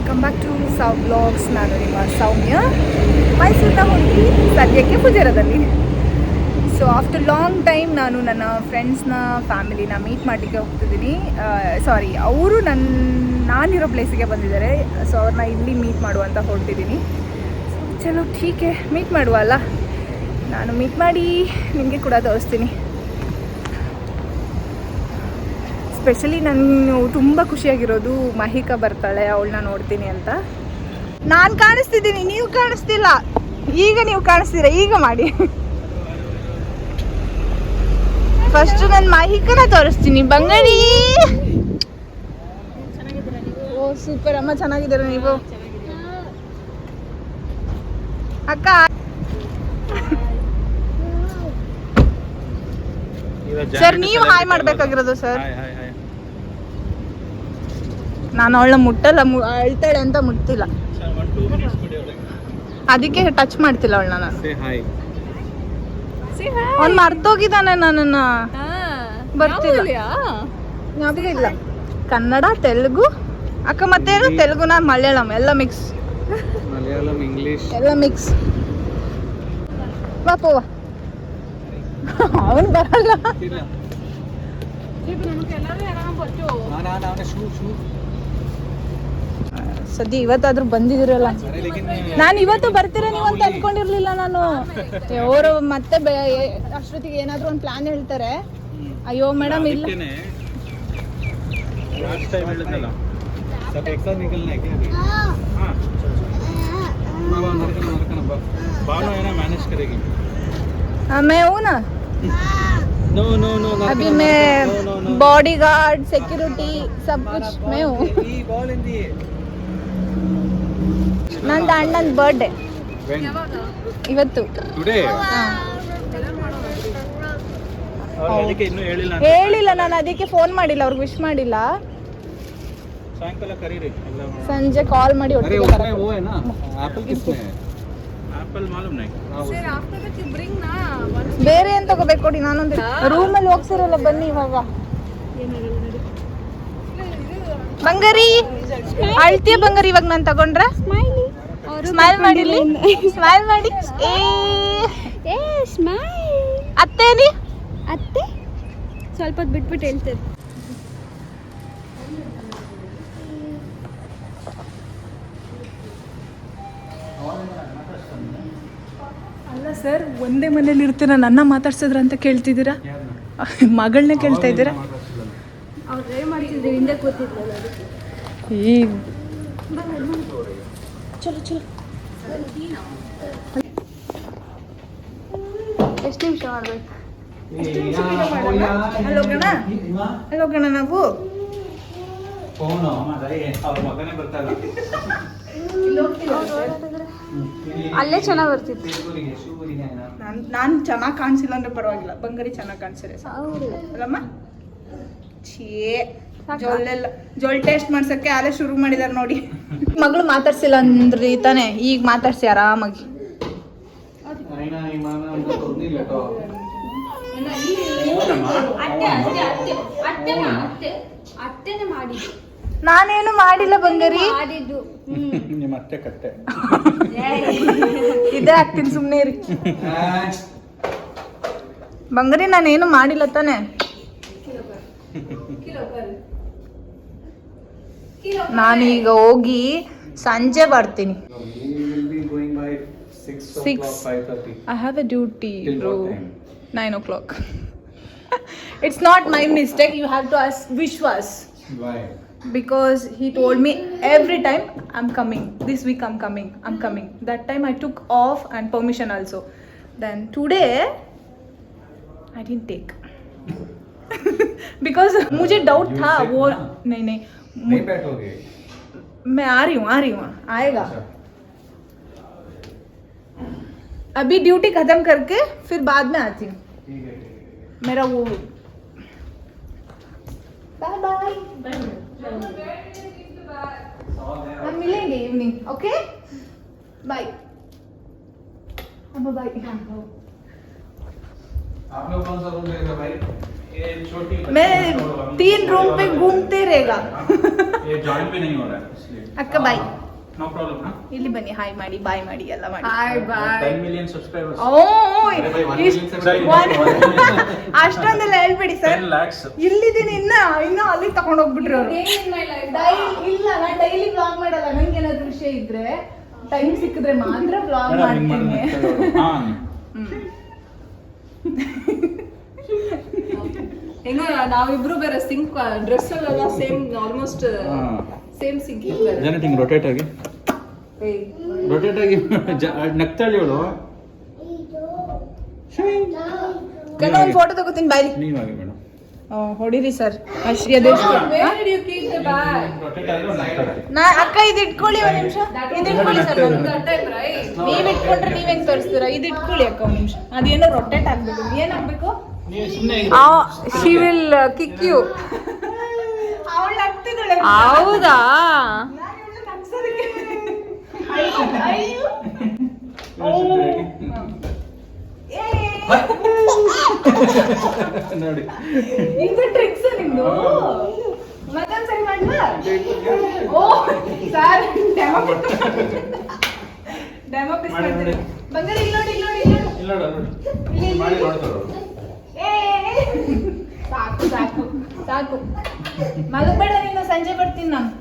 Welcome back to Sou blogs. ನಾನು ನಿಮ್ಮ ಸೌಮ್ಯ, ಮೈಸೂರಿನ ಹುಡುಗಿ, ಸದ್ಯಕ್ಕೆ ಫುಜೇರಾದಲ್ಲಿ. ಸೊ ಆಫ್ಟರ್ ಲಾಂಗ್ ಟೈಮ್ ನಾನು ನನ್ನ ಫ್ರೆಂಡ್ಸ್ನ ಫ್ಯಾಮಿಲಿನ ಮೀಟ್ ಮಾಡಲಿಕ್ಕೆ ಹೋಗ್ತಿದ್ದೀನಿ. ಸಾರಿ, ಅವರು ನಾನಿರೋ ಪ್ಲೇಸಿಗೆ ಬಂದಿದ್ದಾರೆ. ಸೊ ಅವ್ರನ್ನ ಇಲ್ಲಿ ಮೀಟ್ ಮಾಡುವಂತ ಹೊರಟಿದ್ದೀನಿ. ಸೊ ಚಲೋ ಠೀಕೆ, ಮೀಟ್ ಮಾಡುವ ಅಲ್ಲ. ನಾನು ಮೀಟ್ ಮಾಡಿ ನಿಮಗೆ ಕೂಡ ತೋರಿಸ್ತೀನಿ. ಸ್ಪೆಷಲಿ ನಾನು ತುಂಬ ಖುಷಿಯಾಗಿರೋದು ಮಹಿಕಾ ಬರ್ತಾಳೆ, ಅವಳನ್ನ ನೋಡ್ತೀನಿ ಅಂತ. ನಾನು ಕಾಣಿಸ್ತಿದ್ದೀನಿ, ನೀವು ಕಾಣಿಸ್ತಿಲ್ಲ. ಈಗ ನೀವು ಕಾಣಿಸ್ತೀರಾ, ಈಗ ಮಾಡಿ. ಫಸ್ಟ್ ನಾನು ಮಹಿಕನ ತೋರಿಸ್ತೀನಿ. ಬಂಗಡಿ, ಓ ಸೂಪರ್ ಅಮ್ಮ, ಚೆನ್ನಾಗಿದ್ದೀರಾ ನೀವು? ಅಕ್ಕ ಸರ್, ನೀವು ಹಾಯ್ ಮಾಡ್ಬೇಕಾಗಿರೋದು ಸರ್. ನಾನು ಅವಳ ಮುಟ್ಟಲ್ಲ, ಅಳ್ತಾಳೆ ಅಂತ ಮುಟ್ತಿಲ್ಲ, ಅದಕ್ಕೆ ಟಚ್ ಮಾಡ್ತಿಲ್ಲ ಅವಳನ್ನ. ನಾನು ಅವ್ನು ಮರ್ತೋಗಿದ್ದಾನೆ, ನನ್ನನ್ನ ಬರ್ತಿಲ್ಲ, ಜ್ಞಾಪಕ ಇಲ್ಲ. ಕನ್ನಡ, ತೆಲುಗು ಅಕ್ಕ, ಮತ್ತೇನು ತೆಲುಗುನ ಮಲಯಾಳಂ ಎಲ್ಲ ಮಿಕ್ಸ್, ಮಲಯಾಳಂ ಇಂಗ್ಲಿಷ್ ಎಲ್ಲ ಮಿಕ್ಸ್. ಬಾಪವ್ವ, ಅವನು ಬರಲ್ಲ. ಸದ್ಯ ಇವತ್ತಾದ್ರೂ ಬಂದಿದಿರಲ್ಲ. ನಾನು ಇವತ್ತು ಬರ್ತೀರಾ ನೀವು ಅಂತ ಅಂದ್ಕೊಂಡಿರ್ಲಿಲ್ಲ ನಾನು. ಅವರು ಮತ್ತೆ ಅಷ್ಟೊತ್ತಿಗೆ ಏನಾದ್ರು ಒಂದು ಪ್ಲಾನ್ ಹೇಳ್ತಾರೆ. ಅಯ್ಯೋ ಮೇಡಮ್ ಇಲ್ಲ, मैं हूँ ना, अभी मैं बॉडी गार्ड, सिक्योरिटी सब कुछ मैं हूँ. ನಂದು ಅಣ್ಣನ ಬರ್ಡೇ ಇವತ್ತು. ಹೇಳಿಲ್ಲ ನಾನು, ಅದಕ್ಕೆ ಫೋನ್ ಮಾಡಿಲ್ಲ, ಅವ್ರಿಗೆ ವಿಶ್ ಮಾಡಿಲ್ಲ. ಸಂಜೆ ಕಾಲ್ ಮಾಡಿ ಬೇರೆ ಏನ್ ತಗೋಬೇಕು ಕೊಡಿ, ನಾನೊಂದು ರೂಮಲ್ಲಿ ಹೋಗ್ಸಿರಲ್ಲ. ಬನ್ನಿ ಇವಾಗ. ಬಂಗಾರಿ ಅಳ್ತೀಯ ಬಂಗಾರಿ? ಇವಾಗ ನಾನು ತಗೊಂಡ್ರೆ ಸ್ಮೈಲ್ ಮಾಡಿಲಿ, ಸ್ಮೈಲ್ ಮಾಡಿ. ಅತ್ತೇನಿ ಅತ್ತೆ ಸ್ವಲ್ಪ ಹೊತ್ತು ಬಿಟ್ಬಿಟ್ಟು ಹೇಳ್ತೇನೆ. ಅಲ್ಲ ಸರ್, ಒಂದೇ ಮನೇಲಿ ಇರ್ತೀರ, ನನ್ನ ಮಾತಾಡ್ಸಿದ್ರ ಅಂತ ಕೇಳ್ತಿದ್ದೀರಾ? ಮಗಳನ್ನೇ ಕೇಳ್ತಾ ಇದ್ದೀರಾ? ಅವ್ರು ಟ್ರೈ ಮಾಡ್ತಿದ್ರು, ಹಿಂದೆ ಕೂತಿದ್ರಲ್ಲ ಅದಕ್ಕೆ. ಈಗ ಚಲೋ ಚಲೋ. ಎಷ್ಟು ನಿಮಿಷ ಮಾಡ್ಬೇಕು? ಅಲ್ಲಿ ಹೋಗೋಣ ನಾವು. ಅಲ್ಲೇ ಚೆನ್ನಾಗಿ ಬರ್ತಿತ್ತು. ನಾನು ಚೆನ್ನಾಗಿ ಕಾಣಿಸಿಲ್ಲ ಅಂದ್ರೆ ಪರವಾಗಿಲ್ಲ, ಬಂಗಾರಿ ಚೆನ್ನಾಗಿ ಕಾಣಿಸಿದೆ ಅಲ್ಲಮ್ಮ. ಛೇ, ಜೋಲ್ ಟೇಸ್ಟ್ ಮಾಡ್ಸಕ್ಕೆ ಅಲ್ಲೇ ಶುರು ಮಾಡಿದಾರೆ ನೋಡಿ. ಮಗಳು ಮಾತಾಡ್ಸಿಲ್ಲ ಅಂದ್ರಿ ತಾನೆ, ಈಗ ಮಾತಾಡ್ಸಿ ಆರಾಮಾಗಿ. ನಾನೇನು ಮಾಡಿಲ್ಲ ಬಂಗಾರಿ, ಇದೇ ಆಗ್ತೀನಿ, ಸುಮ್ಮನೆ ಇರಿ. ಬಂಗಾರಿ ನಾನೇನು ಮಾಡಿಲ್ಲ ತಾನೆ. ನಾನೀಗ ಹೋಗಿ ಸಂಜೆ ಬರ್ತೀನಿ. 6 I have a duty bro. 9 o'clock. It's not my mistake. You have to ask Vishwas. Why? Because he told me every time I'm coming. This week I'm coming. That time I took off and permission also. Then today I didn't take. Because मुझे doubt था वो नहीं बैठोगे? मैं आ रही हूँ आएगा. अभी ड्यूटी खत्म करके फिर बाद में आती हूँ. मेरा वो बाय बाय, हम मिलेंगे इवनिंग. Okay bye. अब बाय. आप लोग कौन सा रूम लेगा भाई? ये छोटी मैं 3 रूम पे घूमते रहेगा. ये जॉइन भी नहीं हो रहा है इसलिए. अक्का बाय. ನೋ ಪ್ರಾಬ್ಲಮ್ ನಾ ಇಲ್ಲಿ ಬನ್ನಿ, ಹಾಯ್ ಮಾಡಿ, ಬಾಯ್ ಮಾಡಿ, ಎಲ್ಲ ಮಾಡಿ. ಬಾಯ್ ಬಾಯ್. 10 million subscribers. ಅಷ್ಟೊಂದೆಲ್ಲ ಹೇಳ್ಬೇಡಿ ಸರ್. 10 lakhs. ಇಲ್ಲಿದ್ದೀನಿ ಇನ್ನ ಅಲ್ಲಿ ತಗೊಂಡ್ ಹೋಗ್ಬಿಟ್ರಿ ಅವರು. ಇಲ್ಲ, ನಾನು ಡೈಲಿ ವ್ಲಾಗ್ ಮಾಡಲ್ಲ. ನಂಗೆ ಏನಾದ್ರು ವಿಷಯ ಇದ್ರೆ ಟೈಮ್ ಸಿಕ್ಕಿದ್ರೆ ಮಾತ್ರ ವ್ಲಾಗ್ ಮಾಡ್ತೀನಿ. ಹೆಂಗ ನಾವಿಬ್ರು ಬೇರೆ ಸಿಂಕ್ ಡ್ರೆಸ್ ಎಲ್ಲ ಸೇಮ್ ಆಲ್ಮೋಸ್ಟ್ ಸೇಮ್ ಸಿಂಕ್ ಇದ್ದಾರೆ. ಜನಟಿಂಗ್ ರೊಟೇಟ್ ಆಗಿ ನಗ್ತಾಳಿ ಅವಳು. ಒಂದು ಫೋಟೋ ತಗೋತೀನಿ ಬಾಯ್ಲಿ. ನೀವಾಗಿ ಮೇಡಮ್ ಹೊಡಿರಿ ಸರ್. ಶ್ರೀ ಅದೇಶ್ ಅಕ್ಕ ಇದು ಇಟ್ಕೊಳ್ಳಿ ಒಂದ್ ನಿಮಿಷ. ಇದು ಇಟ್ಕೊಳ್ಳಿ ಸರ್. ನೀವ್ ಇಟ್ಕೊಂಡ್ರೆ ನೀವ್ ಹೆಂಗ್ ತೋರಿಸ್ತೀರಾ? ಇದು ಇಟ್ಕೊಳ್ಳಿ ಅಕ್ಕ ಒಂದ್ ನಿಮಿಷ. ಅದೇನೋ ರೊಟೇಟ್ ಆಗ್ಬೇಕು. ಏನ್ ಆಗ್ಬೇಕು? She will kick you. ಅವಳು ಆಗ್ತಿದ್ದಾಳೆ. ಹೌದಾ? ನೋಡಿ ಇದು ಟ್ರಿಕ್ಸ್ ನಿಮ್ದು. ಮತ್ತೊಂದ್ಸರಿ ಮಾಡ್ಲಾ? ಓ ಸರ್, ಡೆಮೋ ಪೀಸ್ ಮಾಡ್ತೀನಿ. ಬಂಗಾರ ಇಲ್ಲಿ ನೋಡಿ, ಇಲ್ಲಿ ನೋಡಿ, ಇಲ್ಲಿ ನೋಡಿ. ಇಲ್ಲ ನೋಡಿ ಮಾಡಿ ನೋಡ್ತಾರೋ. ಸಾಕು ಸಾಕು ಸಾಕು. ಮಲಗಬೇಡ ನೀನು, ಸಂಜೆ ಬರ್ತೀನಿ ನಾನು.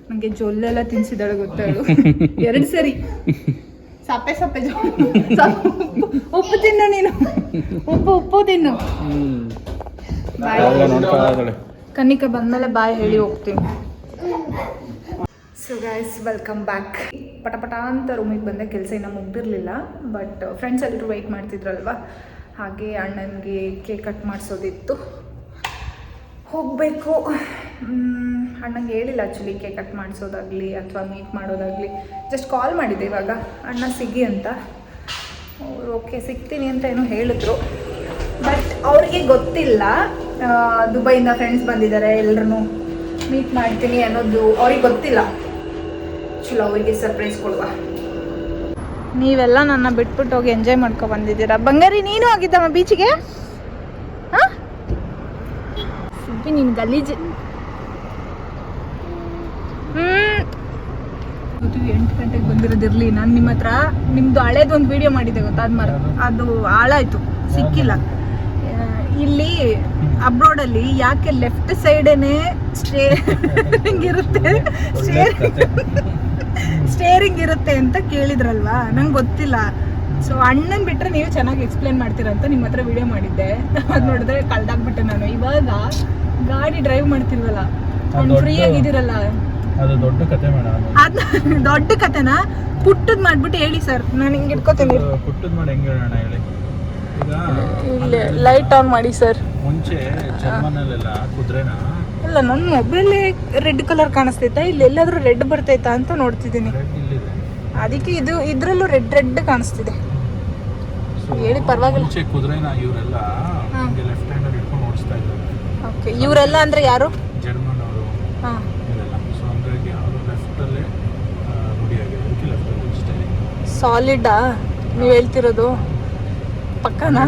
ನಂಗೆ ಜೊಲ್ಲೆಲ್ಲ ತಿನ್ಸಿದಾಳೆ ಗೊತ್ತಾಳು. 2 ಸರಿ ಸಪ್ಪೆ ಸಪ್ಪೆ ಉಪ್ಪು ತಿನ್ನು ನೀನು. ಉಪ್ಪು ತಿನ್ನು. ಕನ್ನಿಕ ಬಂದ್ಮೇಲೆ ಬಾಯ್ ಹೇಳಿ ಹೋಗ್ತೀನಿ. So guys, welcome back. ಪಟ ಅಂತ ರೂಮಿಗೆ ಬಂದೆ. ಕೆಲಸ ಇನ್ನೂ ಮುಗ್ದಿರಲಿಲ್ಲ, ಬಟ್ ಫ್ರೆಂಡ್ಸ್ ಎಲ್ಲರೂ ವೆಯ್ಟ್ ಮಾಡ್ತಿದ್ರಲ್ವ, ಹಾಗೆ ಅಣ್ಣನಿಗೆ ಕೇಕ್ ಕಟ್ ಮಾಡಿಸೋದಿತ್ತು, ಹೋಗಬೇಕು. ಅಣ್ಣಂಗೆ ಹೇಳಿಲ್ಲ ಆ್ಯಕ್ಚುಲಿ ಕೇಕ್ ಕಟ್ ಮಾಡಿಸೋದಾಗಲಿ ಅಥವಾ ಮೀಟ್ ಮಾಡೋದಾಗಲಿ. ಜಸ್ಟ್ ಕಾಲ್ ಮಾಡಿದ್ದೆ ಇವಾಗ, ಅಣ್ಣ ಸಿಗಿ ಅಂತ. ಅವರು ಓಕೆ ಸಿಗ್ತೀನಿ ಅಂತ ಏನೋ ಹೇಳಿದ್ರು, ಬಟ್ ಅವ್ರಿಗೆ ಗೊತ್ತಿಲ್ಲ ದುಬೈಯಿಂದ ಫ್ರೆಂಡ್ಸ್ ಬಂದಿದ್ದಾರೆ, ಎಲ್ಲರೂ ಮೀಟ್ ಮಾಡ್ತೀನಿ ಅನ್ನೋದು ಅವ್ರಿಗೆ ಗೊತ್ತಿಲ್ಲ. ಚಲೋ, ಅವರಿಗೆ ಸರ್ಪ್ರೈಸ್ ಕೊಡುವ. ನೀವೆಲ್ಲ ನನ್ನ ಬಿಟ್ಬಿಟ್ಟು ಹೋಗಿ ಎಂಜಾಯ್ ಮಾಡ್ಕೊ ಬಂದಿದ್ದೀರಾ. ಬಂಗಾರಿ, ನೀನು ಹೋಗಿದ್ದಮ್ಮ ಬೀಚಿಗೆ? ಹಾಂ, ನೀನು ಗಲೀಜು. 8 ಗಂಟೆಗೆ ಬಂದಿರೋದಿರಲಿ. ನಾನು ನಿಮ್ಮ ಹತ್ರ ನಿಮ್ಮದು ಹಳೇದೊಂದು ವಿಡಿಯೋ ಮಾಡಿದ್ದೆ ಗೊತ್ತಾ, ಅದು ಹಾಳಾಯಿತು, ಸಿಕ್ಕಿಲ್ಲ. ಇಲ್ಲಿ ಅಬ್ರೋಡಲ್ಲಿ ಯಾಕೆ ಲೆಫ್ಟ್ ಸೈಡೇನೆ ಸ್ಟೇರಿಂಗ್ ಇರುತ್ತೆ ಅಂತ ಕೇಳಿದ್ರಲ್ವಾ, ನಂಗೆ ಗೊತ್ತಿಲ್ಲ. ಸೊ ಅಣ್ಣನ್ ಬಿಟ್ಟರೆ ನೀವು ಚೆನ್ನಾಗಿ ಎಕ್ಸ್ಪ್ಲೇನ್ ಮಾಡ್ತೀರಾ ಅಂತ ನಿಮ್ಮ ಹತ್ರ ವಿಡಿಯೋ ಮಾಡಿದ್ದೆ. ಅದು ನೋಡಿದ್ರೆ ಕಳ್ದಾಗ್ಬಿಟ್ಟೆ ನಾನು. ಇವಾಗ ಗಾಡಿ ಡ್ರೈವ್ ಮಾಡ್ತಿಲ್ವಲ್ಲ, ಫ್ರೀ ಆಗಿದ್ದೀರಲ್ಲ, ಅದು ದೊಡ್ಡ ಕತೆ ಮೇಡಮ್. ಅದ್ ದೊಡ್ಡ ಕತೆನಾ? ಪುಟ್ಟದ್ ಮಾಡ್ಬಿಟ್ಟು ಹೇಳಿ ಸರ್, ನಾನು ಹಿಂಗೆ ಇಟ್ಕೋತೀನಿ. ಪುಟ್ಟದ್ ಮಾಡಿ ಹೆಂಗೆ ಹೇಳೋಣ ಹೇಳಿ. ಇಲ್ಲಿ ಲೈಟ್ ಆನ್ ಮಾಡಿ ಸರ್. ಮುಂಚೆ ಜರ್ಮನಲ್ಲೆಲ್ಲ ಕುದುರೆನ ಇಲ್ಲ, ನನ್ನ ಮೊಬೈಲೇ ರೆಡ್ ಕಲರ್ ಕಾಣಿಸ್ತೈತಾ, ಇಲ್ಲಿ ಎಲ್ಲಾದ್ರೂ ರೆಡ್ ಬರ್ತೈತಾ ಅಂತ ನೋಡ್ತಿದ್ದೀನಿ. ಅದಕ್ಕೆ ಇದ್ರಲ್ಲೂ ರೆಡ್ ಕಾಣಿಸ್ತಿದೆ. ಹೇಳಿ ಪರವಾಗಿಲ್ಲ. ಮುಂಚೆ ಕುದುರೆನ ಇವರೆಲ್ಲ ಲೆಫ್ಟ್ ಹ್ಯಾಂಡ್ ಅಲ್ಲಿ ಇಟ್ಕೊಂಡು ಓಡಿಸ್ತಾ ಇದ್ರು. ಓಕೆ, ಇವರೆಲ್ಲ ಅಂದ್ರೆ ಯಾರು? ಜರ್ಮನ್ ಅವರು. ಹಾಂ, ಇವರೆಲ್ಲ. ಸೊ ಹಂಗಾಗಿ ಅವರು ಲೆಫ್ಟ್ ಅಲ್ಲೇ ರೂಢಿಯಾಗಿರೋದಕ್ಕೆ ಲೆಫ್ಟ್ ಅಲ್ಲಿ ಇಷ್ಟೇ. ಸಾಲಿಡಾ ನೀವು ಹೇಳ್ತಿರೋದು? ಪಕ್ಕನಾ?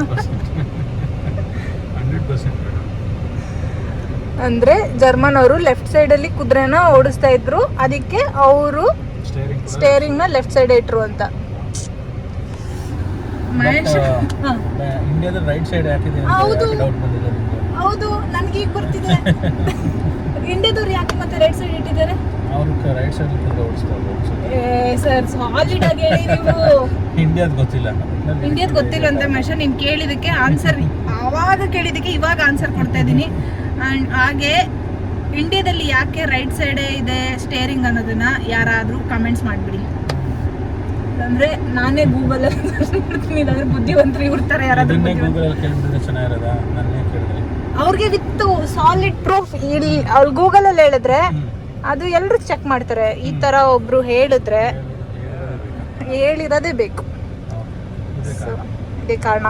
100% ಅಂದ್ರೆ ಜರ್ಮನ್ ಅವರು ಲೆಫ್ಟ್ ಸೈಡ್ ಅಲ್ಲಿ ಕುದುರೆನ ಓಡಿಸ್ತಾ ಇದ್ರು, ಅದಕ್ಕೆ ಅವರು ಸ್ಟೇರಿಂಗ್ ನ ಲೆಫ್ಟ್ ಸೈಡ್ ಇಟ್ರು ಅಂತ. ಇಂಡಿಯಾದ ರೈಟ್ ಸೈಡ್ ಯಾಕಿದೆ ಹೌದು ಡೌಟ್ ಬಂದಿದೆ ನಿಮಗೆ? ಹೌದು, ನನಗೆ ಈಗ ಬರ್ತಿದೆ. ಇಂಡಿಯಾದವ್ರು ಯಾಕೆ ಮತ್ತೆ ರೈಟ್ ಸೈಡ್ ಇಟ್ಟಿದ್ದಾರೆ? ಅವ್ರು ರೈಟ್ ಸೈಡ್ ಇಟ್ಟಿದ್ರೆ ಓಡಿಸ್ತಾರೆ ಸರ್. ಸಾಲಿಡ್ ಆಗಿ ಹೇಳಿ ನೀವು. ಇಂಡಿಯಾದ ಗೊತ್ತಿಲ್ಲ, ಇಂಡಿಯಾದ ಗೊತ್ತಿಲ್ಲ ಅಂತ ಮನುಷ್ಯ ನೀನು ಕೇಳಿದಕ್ಕೆ ಆನ್ಸರ್, ಆವಾಗ ಕೇಳಿದಕ್ಕೆ ಇವಾಗ ಆನ್ಸರ್ ಕೊಡ್ತಾ ಇದ್ದೀನಿ. ಆ್ಯಂಡ್ ಹಾಗೆ ಇಂಡಿಯಾದಲ್ಲಿ ಯಾಕೆ ರೈಟ್ ಸೈಡೇ ಇದೆ ಸ್ಟೇರಿಂಗ್ ಅನ್ನೋದನ್ನ ಯಾರಾದರೂ ಕಮೆಂಟ್ಸ್ ಮಾಡಿಬಿಡಿ. ಅಂದರೆ ನಾನೇ ಗೂಗಲಲ್ಲಿ ಸರ್ಚ್ ಮಾಡ್ತೀನಿ, ಇಲ್ಲಾಂದ್ರೆ ಬುದ್ಧಿವಂತರು ಇರ್ತಾರೆ ಯಾರಾದರೂ. ಗೂಗಲಲ್ಲಿ ಕೇಳಿದ್ರೆ ಚೆನ್ನಾಗಿರೋದಾ? ನನ್ನೇ ಕೇಳಿದ್ರೆ ಅವ್ರಿಗೆ ವಿತ್ ಸಾಲಿಡ್ ಪ್ರೂಫ್ ಇಲ್ಲಿ ಅವ್ರು ಗೂಗಲಲ್ಲಿ ಹೇಳಿದ್ರೆ ಅದು ಎಲ್ಲರೂ ಚೆಕ್ ಮಾಡ್ತಾರೆ. ಈ ಥರ ಒಬ್ರು ಹೇಳಿದ್ರೆ ಹೇಳಿರೋದೇ ಬೇಕು. ಸೊ ಇದೇ ಕಾರಣ.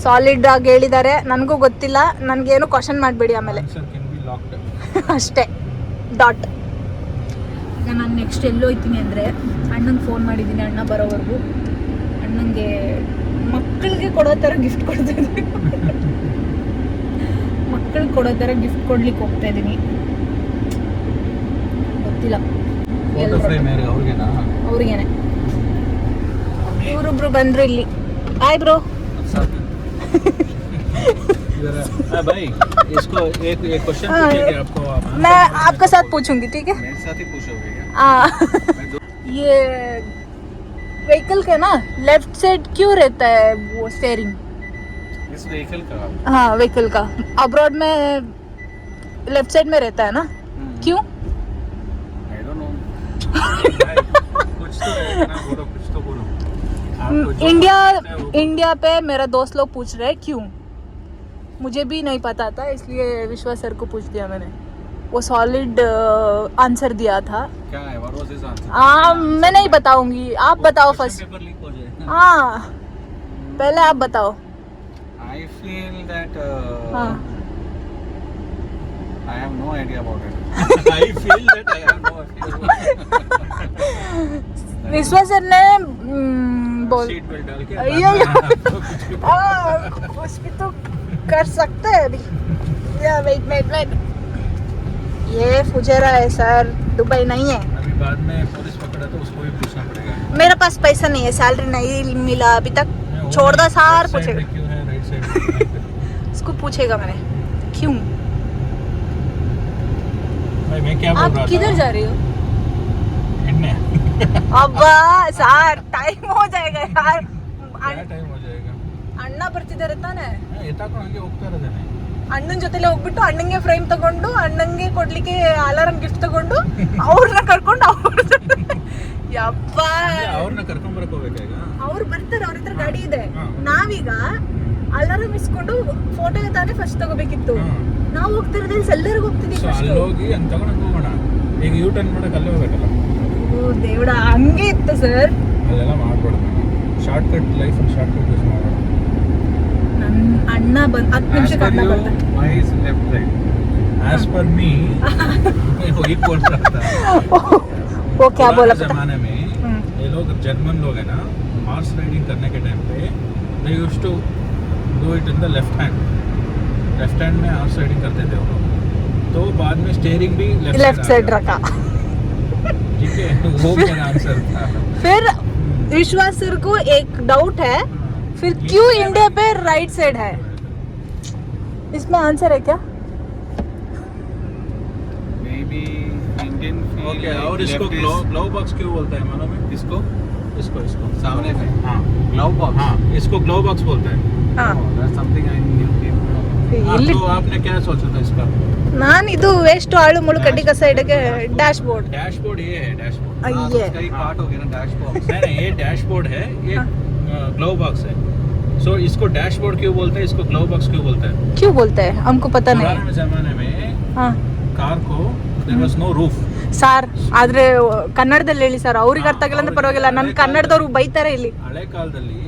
ಸಾಲಿಡ್ ಆಗಿ ಹೇಳಿದ್ದಾರೆ, ನನಗೂ ಗೊತ್ತಿಲ್ಲ, ನನಗೇನು ಕ್ವಶನ್ ಮಾಡಬೇಡಿ ಆಮೇಲೆ ಅಷ್ಟೇ. ಡಾಟ್. ಈಗ ನಾನು ನೆಕ್ಸ್ಟ್ ಎಲ್ಲೋಯ್ತೀನಿ ಅಂದರೆ ಅಣ್ಣಂಗೆ ಫೋನ್ ಮಾಡಿದ್ದೀನಿ, ಅಣ್ಣ ಬರೋವರೆಗೂ. ಅಣ್ಣಂಗೆ ಮಕ್ಕಳಿಗೆ ಕೊಡೋ ಥರ ಗಿಫ್ಟ್ ಕೊಡ್ತಾಯಿದ್ದೀನಿ. ಮಕ್ಕಳಿಗೆ ಕೊಡೋ ಥರ ಗಿಫ್ಟ್ ಕೊಡ್ಲಿಕ್ಕೆ ಹೋಗ್ತಾ ಇದ್ದೀನಿ. ಗೊತ್ತಿಲ್ಲ. ಫೋಟೋ ಫ್ರೇಮ್ ಯಾರಿಗೆ ಅವ್ರಿಗೆನಾ? ಅವ್ರಿಗೇನೆ. ಇವರೊಬ್ರು ಬಂದ್ರು ಇಲ್ಲಿ. Hi bro. भाई इसको एक क्वेश्चन हाँ। पूछेंगे आपको आप मैं आपके साथ पूछूंगी, ठीक है? मेरे साथ ही पूछोगे क्या? ये व्हीकल का ना लेफ्ट साइड क्यों रहता है वो स्टेयरिंग? इस व्हीकल का हाँ व्हीकल का अब्रॉड में लेफ्ट साइड में रहता है ना, क्यों? I don't know. कुछ तो रहेगा ना, बोलो कुछ तो बोलो। आपको जो इंडिया पता है वो- इंडिया पे मेरा दोस्त लोग पूछ रहे हैं क्यों. मुझे भी नहीं पता था, इसलिए विश्वास सर को पूछ दिया मैंने. वो सॉलिड आंसर दिया था. क्या है? What was his answer? मैं नहीं बताऊंगी, आप बताओ फर्स्ट. पेपर लीक हो जाए। हाँ पहले आप बताओ. I feel that हाँ I have no idea about it. I feel that I have no idea. विश्वास सर ने बोल सीट बेल्ट डाल के अयो, बांधना है आपको कुछ भी। कुछ भी तो कर सकते हैं अभी. वेट ये फुजेरा है सर, दुबई नहीं है. अभी बाद में पुलिस पकड़ा तो उसको भी पूछना पड़ेगा। मेरे पास पैसा नहीं है, सैलरी नहीं मिला अभी तक. छोड़ दो सार, राइट साइड पूछेगा पे क्यों है, राइट साइड पे? उसको पूछेगा मैंने क्यों. भाई मैं क्या बोल आप रहा किधर था? जा रही हो? हिंडने। अब सर टाइम हो जाएगा यार. क्या टाइम हो जाएगा? ಅಣ್ಣ ಬರ್ತಿದ್ದಾರೆ ತಾನೆ, ಎತ್ತಾಕೊಂಡು ಹಂಗೆ ಹೋಗ್ತಾ ಇರೋದೇನೆ. ಅಣ್ಣನ ಜೊತೆಲೆ ಹೋಗ್ಬಿಟ್ಟು ಅಣ್ಣಂಗೆ ಫ್ರೇಮ್ ತಗೊಂಡು ಅಣ್ಣಂಗೆ ಕೊಡ್ಲಿಕ್ಕೆ ಅಲಾರಂ ಗಿಫ್ಟ್ ತಗೊಂಡು ಅವ್ರನ್ನ ಕರ್ಕೊಂಡು ಯಪ್ಪ ಅವ್ರನ್ನ ಕರ್ಕೊಂಡ್ ಬರಕ್ ಹೋಗ್ಬೇಕಾಗ ಅವ್ರು ಬರ್ತಾರೆ, ಅವ್ರ ಹತ್ರ ಗಾಡಿ ಇದೆ. ಹಾ. ನಾವೀಗ ಅಲಾರಂ ಇಸ್ಕೊಂಡು ಫೋಟೋ ತಾನೇ ಫಸ್ಟ್ ತಗೋಬೇಕಿತ್ತು. ನಾವು ಹೋಗ್ತಿರೋದ್ರಲ್ಲಿ ಎಲ್ಲರಿಗೂ ಹೋಗ್ತಿದೀವಿ ಸೊ ಫಸ್ಟ್. ಅಲ್ಲಿ ಹೋಗಿ ಅಂತ ತಗೊಂಡ್ ಹೋಗೋಣ. ಈಗ ಯೂ ಟರ್ನ್ ಮಾಡಕ್ ಅಲ್ಲೇ ಹೋಗ್ಬೇಕಲ್ಲ. ಓ ದೇವ್ಡ, ಹಂಗೆ ಇತ್ತು ಸರ್. ಅಲ್ಲೆಲ್ಲ ಮಾಡ್ಬಾರ್ದು. Short cut life short cut use ಮಾಡೋಣ. ನನ್ನ ಅಣ್ಣ ಬಂದ್ 10 As ನಿಮಿಷಕ್ಕೆ per ಅಣ್ಣ you, ಬರ್ತಾರೆ. why is left right? As per me, वही बोल रहा था। वो क्या बोला पुराने पता? जमाने में ये लोग जर्मन लोग है ना, हॉर्स राइडिंग करने के टाइम पे they used to do it in the left hand में हॉर्स राइडिंग करते थे वो लोग. तो बाद में स्टीयरिंग भी लेफ्ट साइड रखा. ठीक है, वो मेरा आंसर था. फिर विश्वास सर को एक डाउट है, फिर क्यों इंडिया पे राइट साइड है? इसमें आंसर है क्या? Maybe Indian feel okay, like और इसको left is- ग्लोव बॉक्स क्यों बोलते हैं मालूम है? इसको इसको सामने में हाँ glove box. हाँ, इसको ग्लोव बॉक्स बोलते हैं. हाँ Oh, that's something I knew. ಇಲ್ಲಿ तो आपने क्या सोचा था इसका? ನಾನು ಇದು ವೇಸ್ಟ್ ಆಳು ಮುಳು ಕಡ್ಡಿ ಕಸ ಇಡಕ್ಕೆ ಡ್ಯಾಶ್ ಬೋರ್ಡ್. डैशबोर्ड ये है, डैशबोर्ड. हाँ, तो ये उसका एक पार्ट हो गया ना डैश बॉक्स. नहीं नहीं, ये डैशबोर्ड है, ये ग्लोव बॉक्स है. सो इसको डैशबोर्ड क्यों बोलते हैं, इसको ग्लोव बॉक्स क्यों बोलते हैं? क्यों बोलते हैं हमको पता नहीं. पुराने जमाने में हाँ कार को there was no roof. Sir ಆದ್ರೆ ಕನ್ನಡದಲ್ಲಿ ಹೇಳಿ ಸರ್, ಅವ್ರಿಗೆ ಅರ್ಥ ಆಗಿಲ್ಲ ಅಂದ್ರೆ ಪರವಾಗಿಲ್ಲ, ನನ್ನ ಕನ್ನಡದವ್ರು ಬೈತಾರೆ ಇಲ್ಲಿ. ಹಳೆ ಕಾಲದಲ್ಲಿ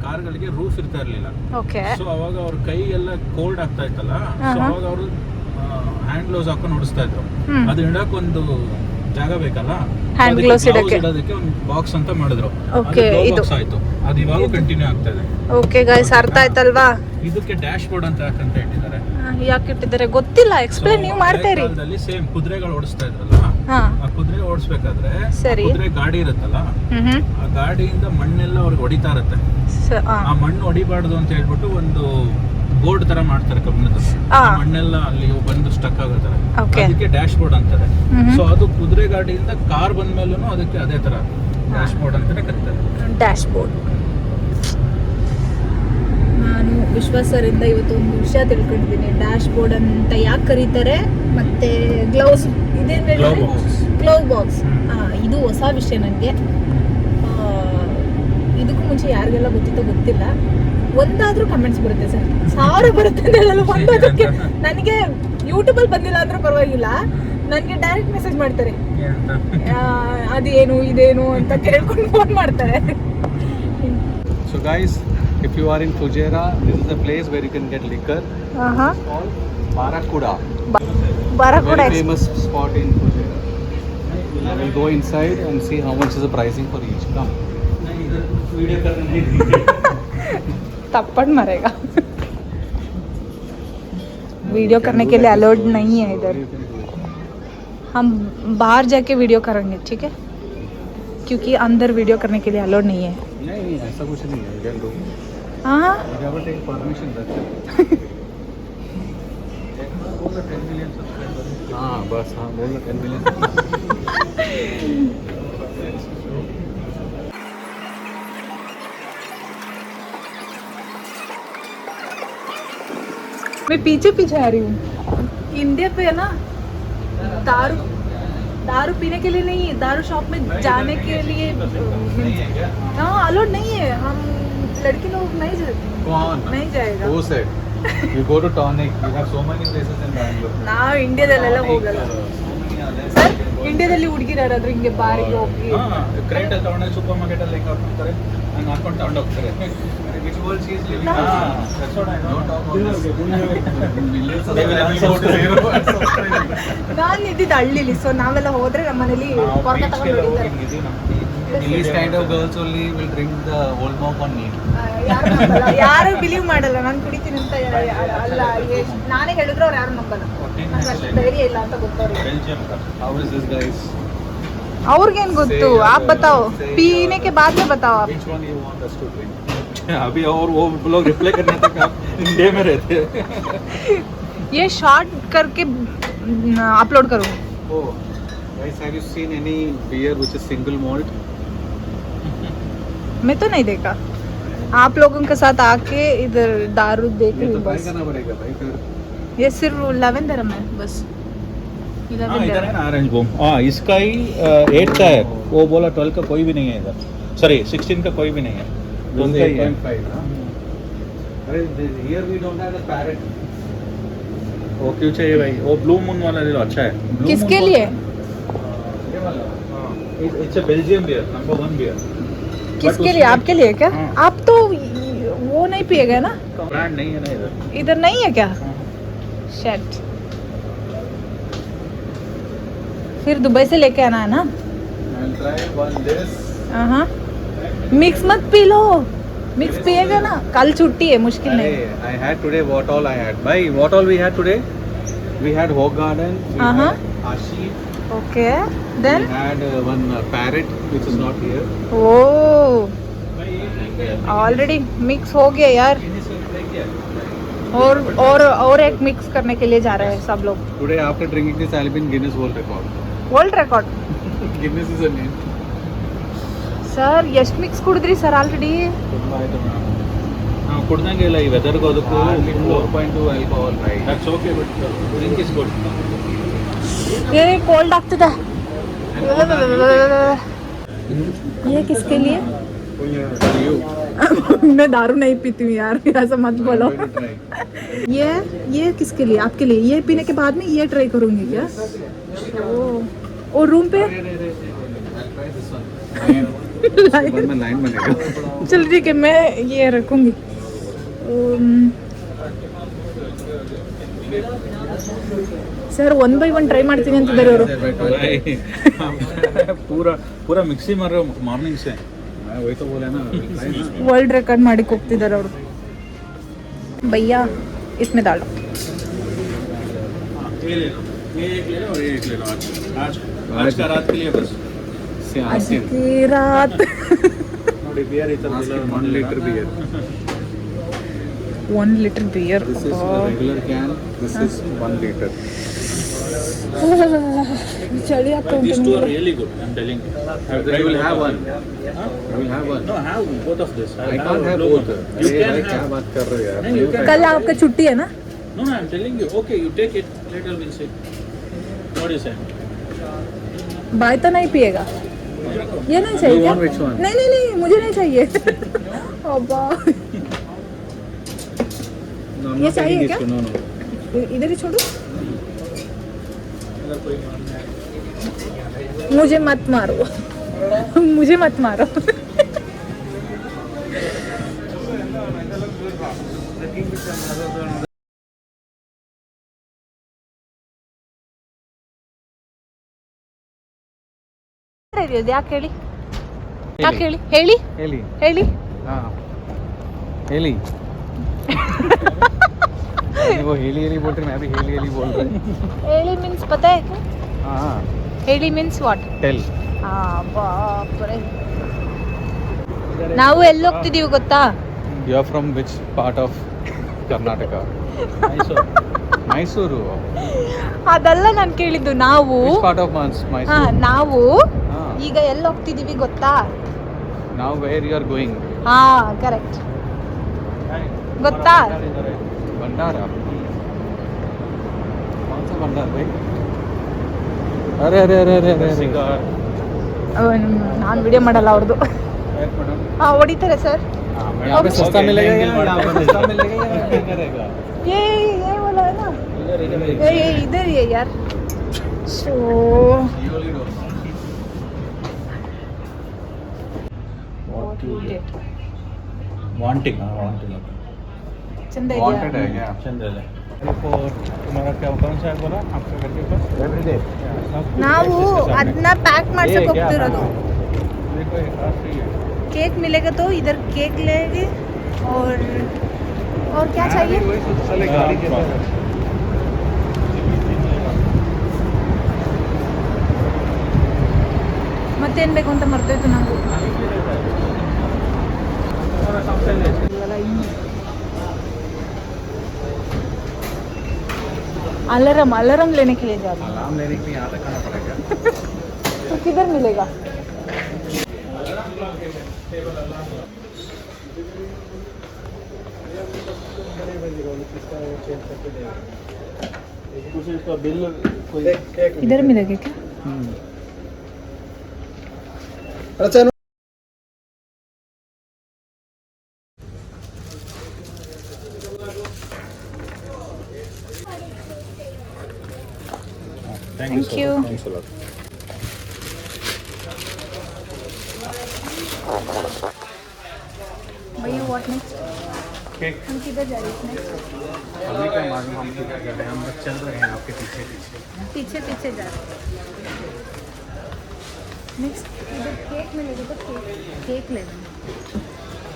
ಕಾರ್ಗಳಿಗೆ ರೂಫ್ ಇರ್ತಾ ಇರಲಿಲ್ಲ. ಓಕೆ ಸೊ ಅವಾಗ ಅವ್ರ ಕೈ ಎಲ್ಲ ಕೋಲ್ಡ್ ಆಗ್ತಾ ಇತ್ತಲ್ಲ, ಸೊ ಆಹಾ. ಅವಾಗ ಅವರು ಹ್ಯಾಂಡ್ ಗ್ಲೌಸ್ ಹಾಕೊಂಡು ಓಡಿಸ್ತಾ ಇದ್ರು. ಹ್ಮ್. ಅದು ಇಡಕ್ಕೆ ಒಂದು ಜಾಗ ಬೇಕಲ್ಲ, Hand ಅದಕ್ಕೆ gloves gloves ಇಡಕ್ಕೆ. ಇಡೋದಕ್ಕೆ ಒಂದು ಬಾಕ್ಸ್ ಅಂತ ಮಾಡಿದ್ರು. Okay, ಅದು ಇದು. ಬಾಕ್ಸ್ ಆಯ್ತು, ಅದು ಇವಾಗ ಕಂಟಿನ್ಯೂ ಆಗ್ತಾ ಇದೆ. ಓಕೆ ಗೈಸ್, ಅರ್ಥ ಆಯ್ತಲ್ವಾ? ಇದಕ್ಕೆ ಡ್ಯಾಶ್ ಬೋರ್ಡ್ ಅಂತ ಯಾಕಂತ ಇಟ್ಟಿದ್ದಾರೆ. ಯಾಕೆ ಇಟ್ಟಿದ್ದಾರೆ ಗೊತ್ತಿಲ್ಲ, ಎಕ್ಸ್ಪ್ಲೇನ್ ನೀವು ಮಾಡ್ತಾ ಇರಿ. ಸೇಮ್ ಕುದುರೆಗಳು ಓಡಿಸ್ತಾ ಇದ್ರಲ್ಲ, ಹಾ ಆ ಕುದುರೆ ಓಡಿಸ್ಬೇಕಾದ್ರೆ ಸರಿ. ಕುದುರೆ ಗಾಡಿ ಇರುತ್ತಲ್ಲ, ಹ್ಮ್ ಆ ಗಾಡಿಯಿಂದ ಮಣ್ಣೆಲ್ಲ ಅವ್ರಿಗೆ ಹೊಡಿತಾ ಇರುತ್ತೆ. ಆ ಮಣ್ಣು ಹೊಡಿಬಾರ್ದು ಅಂತ ಹೇಳ್ಬಿಟ್ಟು ಒಂದು ಬೋರ್ಡ್ ತರ ಮಾಡ್ತಾರೆ ಕಬ್ಬಿಣದ. ಆ. ಆ ಮಣ್ಣೆಲ್ಲ ಅಲ್ಲಿ ಬಂದು ಸ್ಟಕ್ ಆಗುತ್ತಾರೆ, Okay. ಅದಕ್ಕೆ ಡ್ಯಾಶ್ ಬೋರ್ಡ್ ಅಂತಾರೆ. ಮ್ಹೂ. ಸೊ ಅದು ಕುದುರೆ ಗಾಡಿಯಿಂದ ಕಾರ್ ಬಂದ್ಮೇಲೂ ಅದಕ್ಕೆ ಅದೇ ತರ ಡ್ಯಾಶ್ ಬೋರ್ಡ್ ಅಂತಾನೆ ಕರೀತಾರೆ. Dash board. ನಾನು ವಿಶ್ವಾಸ್ ಸರಿಂದ ಇವತ್ತು ಒಂದು ವಿಷಯ ತಿಳ್ಕೊಂಡಿದ್ದೀನಿ, ಡ್ಯಾಶ್ ಬೋರ್ಡ್ ಅಂತ ಯಾಕೆ ಕರೀತಾರೆ, ಮತ್ತೆ ಗ್ಲೌಸ್ ಇದೇನು Glove box. ಗ್ಲೌವ್ ಬಾಕ್ಸ್. ಹ್ಮ್. ಇದು ಹೊಸ ವಿಷಯ ನನಗೆ. ಇದಕ್ಕೂ ಮುಂಚೆ ಯಾರಿಗೆಲ್ಲ ಗೊತ್ತಿತ್ತೋ ಗೊತ್ತಿಲ್ಲ. ಒಂದಾದ್ರೂ ಕಮೆಂಟ್ಸ್ ಬರುತ್ತೆ ಸರ್, 1000 ಬರುತ್ತೆ ಅಂತ ಹೇಳಲ್ಲ, ಒಂದಾದ್ರಕ್ಕೆ ನನಗೆ ಯೂಟ್ಯೂಬಲ್ಲಿ ಬಂದಿಲ್ಲ ಅಂದ್ರೆ ಪರವಾಗಿಲ್ಲ, ನನಗೆ ಡೈರೆಕ್ಟ್ ಮೆಸೇಜ್ ಮಾಡ್ತಾರೆ, ಅದೇನು ಇದೇನು ಅಂತ ಕೇಳ್ಕೊಂಡು ಫೋನ್ ಮಾಡ್ತಾರೆ. So guys, if you are in Fujairah, this is a place where you can get liquor. It's called Barakuda. Barakuda. Very famous spot in Fujairah. I will go inside and see how much is the pricing for each. Come. थप्पड़ मारेगा. Video करने के लिए allowed नहीं है इधर. हम बाहर जाके वीडियो करेंगे, ठीक है? क्योंकि अंदर वीडियो करने के लिए अलाउड नहीं है. नहीं ऐसा कुछ नहीं है, कैन डू, हाँ never take permission, that's it. बोल 10 million सब्सक्राइबर. हाँ बस, हाँ बोल 10 million. मैं पीछे पीछे आ रही हूँ. इंडिया पे है ना, दारू पीने के लिए नहीं, दारू शॉप में जाने के लिए हाँ अलाउड नहीं है. हम लड़के लोग नहीं कौन? नहीं जाएगा. Who said? You go to Tonic. You have so many places in Bangalore. ನಾವು ಇಂಡಿಯಾದಲ್ಲೆಲ್ಲ ಹೋಗಲ್ಲ ಸರ್. ಇಂಡಿಯಾದಲ್ಲಿ ಹುಡುಗಿರು ಯಾರಾದ್ರೂ ಹಿಂಗೆ ಬಾರಿಗೆ ಹೋಗಿ ಕ್ರೇಟ್ ಅಲ್ಲಿ ತಗೊಂಡು ಸೂಪರ್ ಮಾರ್ಕೆಟ್ ಅಲ್ಲಿ ಹೆಂಗ್ ಹಾಕ್ತಾರೆ ಹಂಗೆ ಹಾಕೊಂಡು ತಗೊಂಡು ಹೋಗ್ತಾರೆ. Which world she is living? No. That's what I know. Don't talk about this. Millions of subscribers. ನಾನು ಇದ್ದಿದ್ದು ಹಳ್ಳಿಲಿ, ಸೊ ನಾವೆಲ್ಲ ಹೋದ್ರೆ ನಮ್ಮ ಮನೇಲಿ ಹೊರಗೆ ತಗೊಂಡು ಹೊಡಿತಾರೆ. These kind of girls only will drink the old milk on me. ಯಾರು ಬಿಲೀವ್ ಮಾಡಲ್ಲ ನಾನು ಕುಡಿತೀನಿ ಅಂತ. ಅಲ್ಲ, ನಾನೇ ಹೇಳಿದ್ರು ಅವ್ರು ಯಾರು ನಂಬಲ್ಲ. ನಂಗೆ ಅಷ್ಟು ಧೈರ್ಯ ಇಲ್ಲ ಅಂತ ಗೊತ್ತವ್ರಿಗೆ. ಬೆಲ್ಜಿಯಂ का How is this, guys? ಅವ್ರಿಗೇನು ಗೊತ್ತು? आप बताओ, पीने के बाद में बताओ आप. Which one you want us to drink? अभी और वो लोग रिप्लाई करने तक आप इंडिया में रहते हैं. ये शॉर्ट करके अपलोड करूँ. Oh, guys, have you seen any beer which is single malt? मैं तो नहीं देखा. आप लोगों के साथ आके इधर दारू देख ये रही तो हूँ ट्राई बस. करना पड़ेगा भाई फिर. ये सिर्फ 11 dirham है बस. 11 हाँ इधर है dirham. ना ऑरेंज बूम. हाँ इसका ही 8 का है. वो बोला 12 का कोई भी नहीं है इधर. सॉरी 16 का कोई भी नहीं है. This दोनों is का ही है. 8.5, huh? अरे here we don't have the parrot. वो क्यों चाहिए भाई? वो ब्लू मून वाला ले लो, अच्छा है. Blue किसके Moon लिए? ये वाला. It's a Belgium beer, number 1 beer. किसके लिए? आपके लिए क्या? हाँ. आप तो वो नहीं पिएगा ना? ब्रांड नहीं है ना इधर. इधर नहीं है क्या? शेट. फिर दुबई से लेके आना है ना? I'll try one this. हाँ. मिक्स मत पी लो. मिक्स पिएगा ना, कल छुट्टी है, मुश्किल नहीं. I had today what all I had. Bhai, what all we had today? We had Hope Garden. We Uh-huh. had Ashi. Okay then. We had one parrot which is not here. ओ already mix हो गया यार. और एक mix करने के लिए जा रहे हैं सब लोग. Today after drinking this, I'll be in Guinness World Record. World record. Guinness is a name. Sir ಎಷ್ಟು ಮಿಕ್ಸ್ ಕುಡಿದ್ರಿ ಸರ್ ಆಲ್ರೆಡಿ? ನಾವು ಕುಡ್ದಂಗೆ ಇಲ್ಲ ಈ ವೆದರ್ಗೂ ಅದಕ್ಕೂ. 4.2 alcohol, right? That's okay but drink is good. ये कोल्ड ಆಗ್ತಿದೆ. ये किसके लिए? You. मैं दारू नहीं पीती हूँ यार, ऐसा मत बोलो. I'm going to try. ये किसके लिए? आपके लिए. ये पीने के बाद में ये ट्राई करूँगी क्या? और रूम पे I'll try this one. सुबह में लाइन बनेगा. चल ठीक है, मैं ये रखूँगी. ಸರ್ 1 by 1 ಟ್ರೈ ಮಾಡ್ತೀನಿ ಅಂತಿದ್ದಾರೆ ಅವರು. पूरा मिक्सी मार रहे हो मॉर्निंग से. मैं वही तो बोला ना. ವರ್ಲ್ಡ್ ರೆಕಾರ್ಡ್ ಮಾಡಿ ಹೋಗ್ತಿದ್ದಾರೆ ಅವರು. भैया इसमें डालो. ये ले लो, ये एक ले लो और ये एक ले लो. आज का रात के लिए बस. आज की रात. ನೋಡಿ ಬಿಯರ್ ಈ ತರ 1 liter beer. 1 liter beer. This is a regular can. This is 1 liter. ಚಳಿ ಆಗ್ತಾ These ಉಂಟು two are ನಿಮಗೆ. really good. I'm telling you. You will have one. You will have one. No, have both of this. I can't have both. You ये can भाई क्या have. बात कर रहे हो यार? नहीं, you can. कल आपका छुट्टी है ना? No, I'm telling you. Okay, you take it. Later we'll see. What do you say? बाय तो नहीं पिएगा? ये नहीं चाहिए You क्या? want which one? नहीं मुझे नहीं चाहिए. अब्बा No, I'm ये not चाहिए taking क्या? this one. No. इधर ही छोड़ो. अगर कोई मानना है. मुझे मत मारो. मुझे मत मारो. ಯಾಕೆ ಹೇಳಿ? ಯಾಕೆ ಹೇಳಿ? ಹೇಳಿ Heli. ಹೇಳಿ. हाँ. Heli. वो हेली हेली बोल रहे, मैं भी हेली हेली बोल रहा हूँ. ಹೇಳಿ मीन्स पता है क्या? ಹೇಳಿ ಮೀನ್ಸ್ ವಾಟ್? ಟೆಲ್. ಬಾಪರೆ. ನಾವು ಎಲ್ಲಿ ಹೋಗ್ತಿದೀವಿ ಗೊತ್ತಾ? You are from which part of Karnataka? Mysuru. ಅದಲ್ಲ ನಾನು ಕೇಳಿದ್ದು. ನಾವು ಪಾರ್ಟ್ ಆಫ್ ಮೈಸೂರು? ನಾವು ಈಗ ಎಲ್ಲಿ ಹೋಗ್ತಿದೀವಿ ಗೊತ್ತಾ? ನಾವು where you are going? Correct. ಗೊತ್ತಾ? भंडारा. कौन सा भंडार भाई? अरे अरे अरे अरे अरे ನಾನು ವಿಡಿಯೋ ಮಾಡಲ್ಲ ಅವ್ರದ್ದು. ಹೊಡಿತಾರೆ ಸರ್. यहाँ पे सस्ता मिलेगा या सस्ता मिलेगा या महंगा रहेगा? ये वाला है ना? ये इधर ही है यार. सो वांटिंग चंद वांटेड है क्या? चंद्रले तुम्हारा क्या कौन सा है बोला आपके घर के पास? एवरीडे. ನಾವು ಅದನ್ನ ಪ್ಯಾಕ್ ಮಾಡ್ಸಕ್ ಹೋಗ್ತಿರೋದು. देखो ये कार फ्री है. केक मिलेगा तो इधर केक लेंगे और क्या चाहिए? चले गाड़ी के पास. ಮತ್ತೇನು ಬೇಕು ಅಂತ ಮರ್ತೋಯ್ತು ನಾವು. अलार्म लेने के लिए जा रहे हैं. अलार्म लेने के लिए यहाँ तक आना पड़ेगा. तो किधर मिलेगा? इसका बिल इधर मिलेगा क्या? Thank you. Thanks a lot. भैया व्हाट नेक्स्ट? केक. हम किधर जा रहे हैं नेक्स्ट? अभी क्या मालूम हम किधर कर रहे हैं. हम बस चल रहे हैं आपके पीछे पीछे. पीछे जा रहे हैं. नेक्स्ट इधर केक मिलेगा तो केक लेना.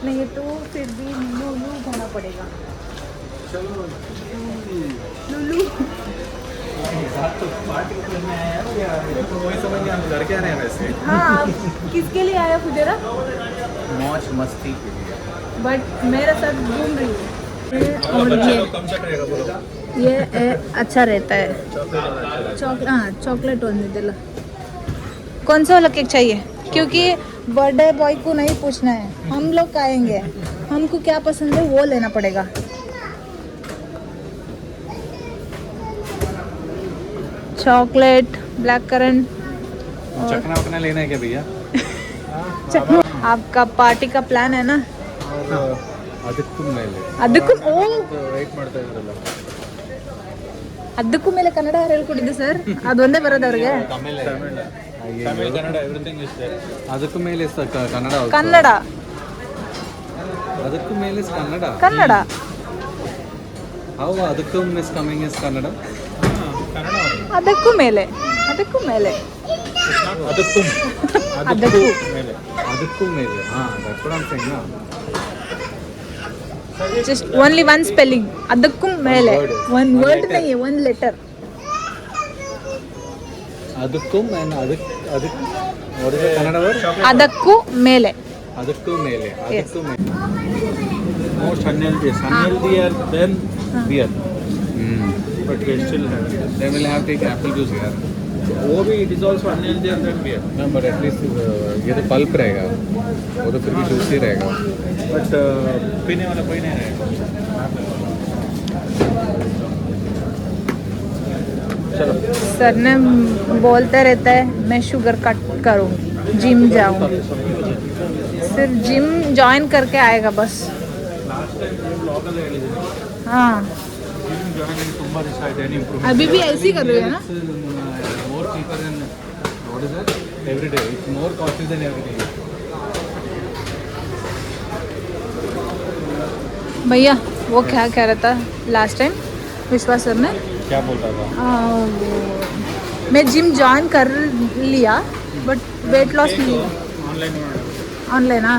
नहीं तो फिर भी लूलू जाना पड़ेगा. लूलू वही समझ नहीं. हम घर क्या रहे हैं वैसे. हाँ. आप किसके लिए आया फुजेरा? मौज मस्ती के लिए. बट मेरे साथ घूम रही है. और कम से रहेगा बोलो. ये अच्छा रहता है. चॉकलेट ಒಂದಿದೆಲ್ಲ. कौन सा वाला केक चाहिए? क्योंकि बर्थडे बॉय को नहीं पूछना है. हम लोग आएंगे. हमको क्या पसंद है वो लेना पड़ेगा. Chocolate, black currant. चखना वखना लेना है क्या भैया? आपका पार्टी का प्लान है ना? ಅದಕ್ಕೂ ಮೇಲೆ ಅದಕ್ಕೂ ವೆಯ್ಟ್ ಮಾಡ್ತಾ ಇದ್ರಲ್ಲ. ಅದಕ್ಕೂ ಮೇಲೆ ಕನ್ನಡ ಯಾರು ಹೇಳ್ಕೊಟ್ಟಿದ್ದು ಸರ್? ಅದೊಂದೇ ಬರೋದು ಅವ್ರಿಗೆ. Tamil Kannada everything is there. ಅದಕ್ಕೂ ಮೇಲೆ ಕನ್ನಡ. ಕನ್ನಡ. ಅದಕ್ಕೂ ಮೇಲೆ ಕನ್ನಡ. ಕನ್ನಡ. ಹೌ ಅದಕ್ಕೂ ಮಿಸ್ ಕಮಿಂಗ್ ಇಸ್ ಕನ್ನಡ. ಅದಕ್ಕೂ ಮೇಲೆ. ಅದಕ್ಕೂ ಮೇಲೆ. ಅದಕ್ಕೂ ಅದಕ್ಕೂ ಮೇಲೆ. ಅದಕ್ಕೂ ಮೇಲೆ. ಹಾಂ that's what I am saying ನಾ. Just only one spelling. ಅದಕ್ಕೂ ಮೇಲೆ. वन वर्ड नहीं है, वन लेटर. ಅದಕ್ಕೂ ಅದಕ್ಕೆ ಅದಕ್ಕೆ ಕನ್ನಡ ವರ್ಡ್. ಅದಕ್ಕೂ ಮೇಲೆ. ಅದಕ್ಕೂ ಮೇಲೆ. ಅದಕ್ಕೂ ಮೇಲೆ. Most unhealthy are then beer. But we still have. They will have take apple juice here. वो भी it is also unhealthier than beer. ना बट एटलीस्ट ये तो पल्प रहेगा. वो तो फिर भी जूसी रहेगा. But पीने वाला कोई नहीं रहेगा. चलो. सर ने बोलते रहता है मैं शुगर कट करूँगी, जिम जाऊँगी. सिर्फ जिम ज्वाइन करके आएगा बस. Last time ये vlog ले लीजिए. हाँ. Gym joining तुम्हारे decide any improvement. अभी भी ऐसे ही कर रही है ना? More cheaper than what is that? Every day. It's more costly than every day. भैया वो क्या कह रहा था लास्ट टाइम विश्वास सर ने? क्या बोलता था? मैं जिम ज्वाइन कर लिया बट वेट लॉस नहीं. Online ಆನ್ಲೈನಾ?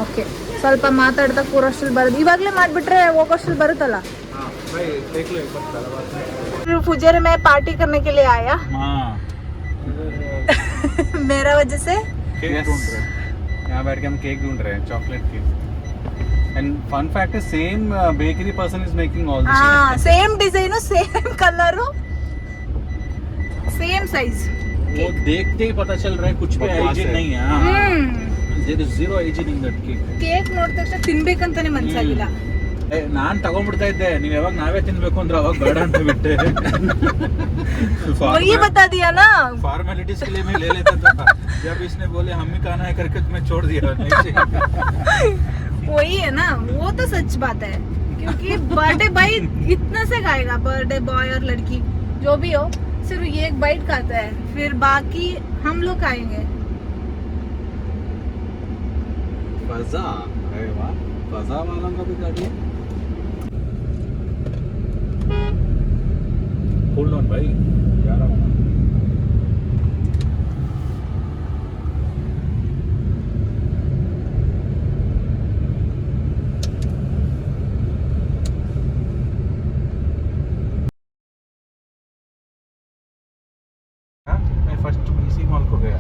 ಓಕೆ. ಸ್ವಲ್ಪ ಮಾತಾಡ್ತಾ ಕೂರೋಷ್ಟಲ್ಲಿ ಬರೋದು. ಇವಾಗಲೇ ಮಾಡಿಬಿಟ್ರೆ ಹೋಗೋಷ್ಟಲ್ಲಿ ಬರುತ್ತಲ್ಲ. हाँ भाई देख लो एक बार पहला बात. फुजेरे में पार्टी करने के लिए आया. हाँ मेरा वजह से केक ढूंढ रहे हैं, यहाँ बैठ के हम केक ढूंढ रहे हैं, chocolate cake. And fun fact is same bakery person is making all this. हाँ same design same colour same size. वो देखते ही पता चल रहा है कुछ भी बकवास हाइजीन है. नहीं है. There is zero hygiene in that cake. Cake ನೋಡಿದ ತಕ್ಷಣ ತಿನ್ಬೇಕಂತಾನೆ ಮನ್ಸಾಗಿಲ್ಲ. ನಾನು ತಗೊಂಡ್ಬಿಡ್ತಾ ಇದ್ದೆ, ನೀವು ಯಾವಾಗ ನಾವೇ ತಿನ್ಬೇಕು ಅಂದ್ರೆ ಅವಾಗ ಬೇಡ ಅಂತ ಬಿಟ್ಟೆ. वही बता दिया ना. फॉर्मेलिटीज के लिए मैं ले लेता था. जब इसने बोले हम ही खाना है करके तुम्हें छोड़ दिया. नहीं चाहिए. वही है ना, वो तो सच बात है. क्योंकि बर्थडे भाई इतना से खाएगा, बर्थडे बॉय और लड़की जो भी हो सिर्फ ये एक बाइट खाता है, फिर बाकी हम लोग खाएंगे. फजा, अरे वाह, फजा वालों का भी गाड़ी है. होल्ड ऑन भाई, जा रहा हूँ. मैं फर्स्ट इसी मॉल को गया.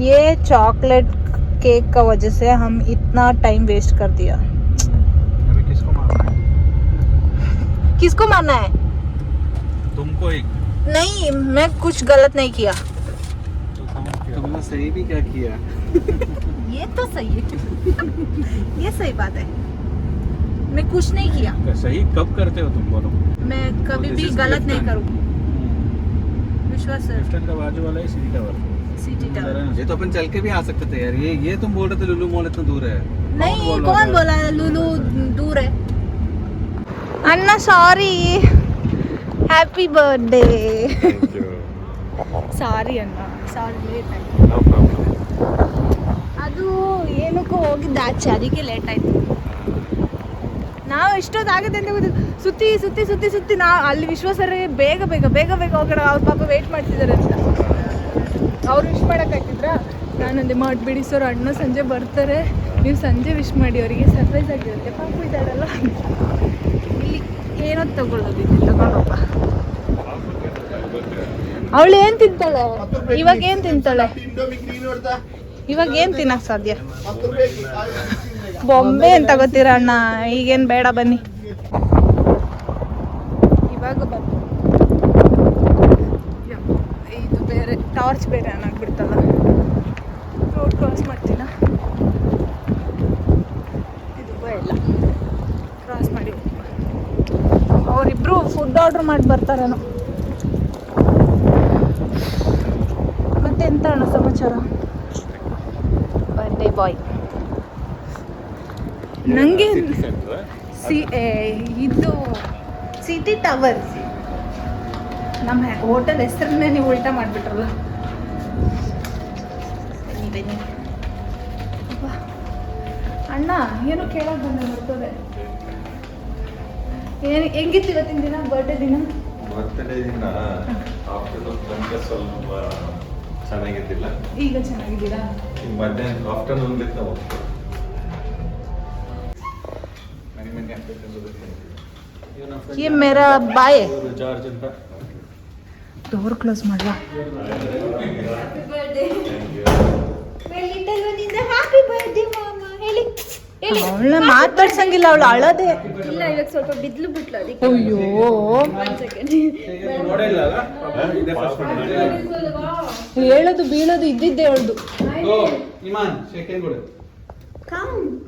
ये चॉकलेट केक का वजह से हम इतना टाइम वेस्ट कर दिया. अभी किसको मारना है? किसको मारना है? तुमको ही. नहीं, मैं कुछ गलत नहीं किया. तुमने सही भी क्या किया? ये तो सही है. ये सही बात है. मैं कुछ नहीं किया. सही कब करते हो तुम बोलो? मैं कभी This भी is गलत नहीं Clifton. करूँगी. विश्वास है. क्लिफ्टन का बाजू वाला ही सिटी टावर. City tower. ये तो अपन चल के भी आ सकते थे यार. ये तुम बोल रहे थे लुलु मॉल इतना दूर है. नहीं, बोल रहा कौन था? बोला लुलु दूर है? अन्ना सॉरी. Happy birthday. ಸಾರಿ ಅಣ್ಣ, ಸಾರಿ ಲೇಟ್ ಆಯ್ತು. ಅದು ಏನಕ್ಕೋ ಹೋಗಿದ್ದ ಆಚೆ, ಅದಕ್ಕೆ ಲೇಟ್ ಆಯ್ತು. ನಾವು ಇಷ್ಟೊತ್ತಾಗುತ್ತೆ ಅಂತ ಗೊತ್ತಿಲ್ಲ. ಸುತ್ತಿ ಸುತ್ತಿ ಸುತ್ತಿ ಸುತ್ತಿ ನಾವು ಅಲ್ಲಿ ವಿಶ್ವಾಸರಿಗೆ ಬೇಗ ಬೇಗ ಬೇಗ ಬೇಗ ಹೋಗೋಣ. ಅವ್ರ ಪಾಪ ವೇಟ್ ಮಾಡ್ತಿದ್ದಾರೆ ಅಂತ. ಅವ್ರು ವಿಶ್ ಮಾಡೋಕ್ಕಾಗ್ತಿದ್ರ? ನಾನಂದೆ ಮಾಡಿಬಿಡಿ ಸರ್, ಅಣ್ಣ ಸಂಜೆ ಬರ್ತಾರೆ, ನೀವು ಸಂಜೆ ವಿಶ್ ಮಾಡಿ, ಅವರಿಗೆ ಸರ್ಪ್ರೈಸ್ ಆಗಿರುತ್ತೆ. ಪಾಪ ಇದ್ದಾಳಲ್ಲ, ಇಲ್ಲಿ ಏನೋ ತಗೊಳ್ಳೋದಿದೆ, ತಗೊಂಡಪ್ಪ. ಅವಳು ಏನು ತಿಂತಾಳೆ ಇವಾಗ? ಏನು ತಿಂತಾಳೆ ಇವಾಗ? ಏನು ತಿನ್ನಕ್ಕೆ ಸಾಧ್ಯ? ಬೊಂಬೆ ಅಂತ ಗೊತ್ತೀರ ಅಣ್ಣ. ಈಗೇನು ಬೇಡ, ಬನ್ನಿ ಇವಾಗ ಬನ್ನಿ. ಇದು ಬೇರೆ ಟಾರ್ಚ್ ಬೇರೆ ಆನ್ ಆಗ್ಬಿಡ್ತಲ್ಲ. ರೋಡ್ ಕ್ರಾಸ್ ಮಾಡ್ತೀನ, ಇದು ಬೇಡ, ಕ್ರಾಸ್ ಮಾಡಿ. ಅವರಿಬ್ರು ಫುಡ್ ಆರ್ಡ್ರ್ ಮಾಡಿ ಬರ್ತಾರೇನೋ. ಮತ್ತೆ ಎಂತ ಅಣ್ಣ ಸಮಾಚಾರ? Birthday boy. ನನಗೆ ಇದು ಸಿಟಿ ಟವರ್, ನಮ್ಮ ಹೋಟೆಲ್ ಹೆಸರನ್ನೇ ನೀವು ಉಲ್ಟಾ ಮಾಡಿಬಿಟ್ರಲ್ಲ. ಬನ್ನಿ ಬನ್ನಿ. ಅಬ್ಬಾ. ಅಣ್ಣ ಏನೋ ಕೇಳೋಕೆ ಬಂದೆ, ಬರ್ತದೆ. ಹೆಂಗಿತ್ತು ಇವತ್ತಿನ ದಿನ, ಬರ್ಡೇ ದಿನ? ಬರ್ತಡೇ ದಿನ ಆಫ್ಟರ್ನೂನ್ ತನಕ ಸ್ವಲ್ಪ ಚೆನ್ನಾಗಿದ್ದಿಲ್ಲ. ಈಗ ಚೆನ್ನಾಗಿದ್ದೀರಾ? ಮಧ್ಯಾಹ್ನ ಆಫ್ಟರ್ನೂನ್ ಬಿಟ್ಟು ನಾವು ये मेरा बाय है. ಜಾರ್ಜ್ ಅಂತ. ಡೋರ್ ಕ್ಲೋಸ್ ಮಾಡುವ. ಅವಳನ್ನ ಮಾತಾಡ್ಸಂಗಿಲ್ಲ, ಅವಳು ಅಳದೆ. ಇಲ್ಲ, ಇವಾಗ ಸ್ವಲ್ಪ ಬಿದ್ಲು ಬಿಟ್ಲು, ಅದಕ್ಕೆ. ಅಯ್ಯೋ, ನೋಡಿಲ್ಲ ಅಲ್ಲ? ಇದೆ first one. ಹೇಳೋದು ಬೀಳೋದು ಇದ್ದಿದ್ದೆ ಅವಳದು. ಇಮಾನ್ ಶೇಖೇನ್ ಕೊಡು.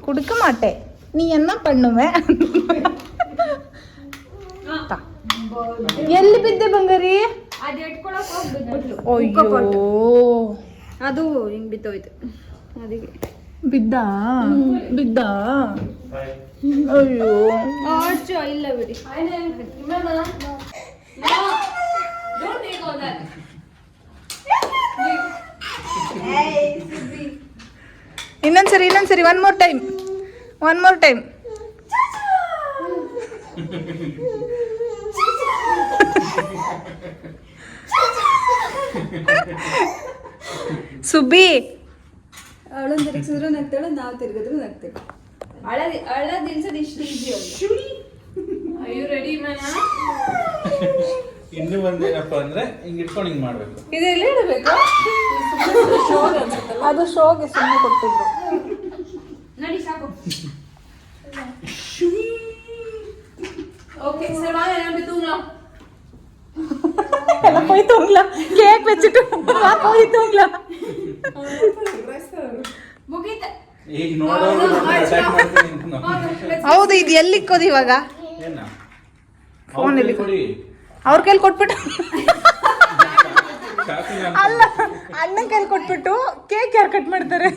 ಕುಡ್ಕ ಮಾಟೆ ನೀ ಎನ್ನ ಪಣ್ಣುವೆ. ಎಲ್ಲಿ ಬಿದ್ದೆ ಬಂಗಾರಿ? ಅದು ಎಟ್ಕೊಳಕ್ ಹೋಗಿ ಬಿದ್ಬಿಟ್ಲು. ಅಯ್ಯೋ, ಅದು ಹಿಂಗ್ ಬಿತ್ತೋಯ್ತು, ಅದಕ್ಕೆ. ಬಿದ್ದ ಬಿದ್ದ. ಅಯ್ಯೋ, ಆಚು ಇಲ್ಲ ಬಿಡಿ. ಇನ್ನೊಂದ್ಸರಿ ಒನ್ ಮೋರ್ ಟೈಮ್. ಸುಬ್ಬಿ, ಅವಳನ್ನ ತಿರುಗಿಸಿದ್ರು ನಗ್ತಾಳೆ, ನಾವು ತಿರುಗಿದ್ರು ನಗ್ತೇವೆ. ಅಳದ್ ನಿಲ್ಸೋದು ಇಷ್ಟು easy. Are you ready, man? ಇನ್ನೂ ಒಂದೇನಪ್ಪ ಅಂದ್ರೆ ಹಿಂಗ್ ಇಟ್ಕೊಂಡು ಹಿಂಗ್ ಮಾಡ್ಬೇಕು. ಇದೆಲ್ಲ ಇಡಬೇಕು. ಅದು ಶೋಗೆ ಸುಮ್ಮನೆ ಕೊಟ್ಟಿದ್ರು. ನಡಿ ಸಾಕು. ओके सलमान यहाँ पे दूंगा कोई दूंगा केक വെച്ചിട്ട് कोई दूंगा ಮುಗೀತಾ ಈಗ ನೋಡೋ ಅಟ್ಯಾಕ್ ಮಾಡ್ತೀನಿ ಅಂತ. ಹೌದು, ಇದು ಎಲ್ಲಿ ಇಕ್ಕೋದು ಇವಾಗ? ಏನ ಫೋನ್ ಅಲ್ಲಿ ಕೊಡಿ. ಅವ್ರ ಕೈಲಿ ಕೊಟ್ಬಿಟ್ಟು ಶಾಪಿಂಗ್ ಅಲ್ಲ, ಅಣ್ಣನ ಕೈಲಿ ಕೊಟ್ಬಿಟ್ಟು ಕೇಕ್ ಯಾರು ಕಟ್ ಮಾಡ್ತಾರೆ?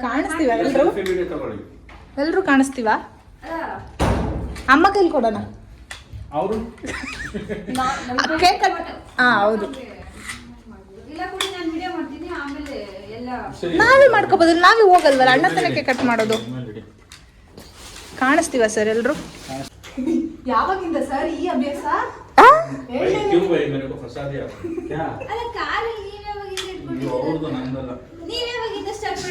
ಕಾಣಿಸ್ತೀವ ಎಲ್ರು? ವಿಡಿಯೋ ತಗೊಳ್ಳಿ. ಎಲ್ರು ಕಾಣಿಸ್ತೀವ? ಅಮ್ಮ ಕೈಲಿ ಕೊಡೋಣ. ಅವರು ಕೇಕ್ ಹಾ ಹೌದು, ಇಲ್ಲ ಕೊಡಿ, ನಾನು ವಿಡಿಯೋ ಮಾಡ್ತೀನಿ ಆಮೇಲೆ ಎಲ್ಲ ನಾವೇ ಮಾಡ್ಕೋಬಹುದು. ನಾವೇ ಹೋಗಲ್ವಲ್ಲ, ಅಣ್ಣ ತಲೆ ಕೇಕ್ ಕಟ್ ಮಾಡೋದು. ಕಾಣಿಸ್ತೀವ ಸರ್ ಎಲ್ರು? ಯಾವಾಗಿಂದ ಸರ್ ಈ ಅಭ್ಯಾಸ? क्यों भाई मेरे को फंसा दिया क्या? ಅಲ್ಲ ಕಾರಲ್ಲಿ ನೀವೇ ಯಾವಾಗಿಂದ ಇದು ಇಟ್ಕೊಂಡಿದ್ದೀರಾ? ಅವ್ರದ್ದು ನಂದಲ್ಲ. ನೀವೇ ಯಾವಾಗಿಂದ ಸ್ಟಾರ್ಟ್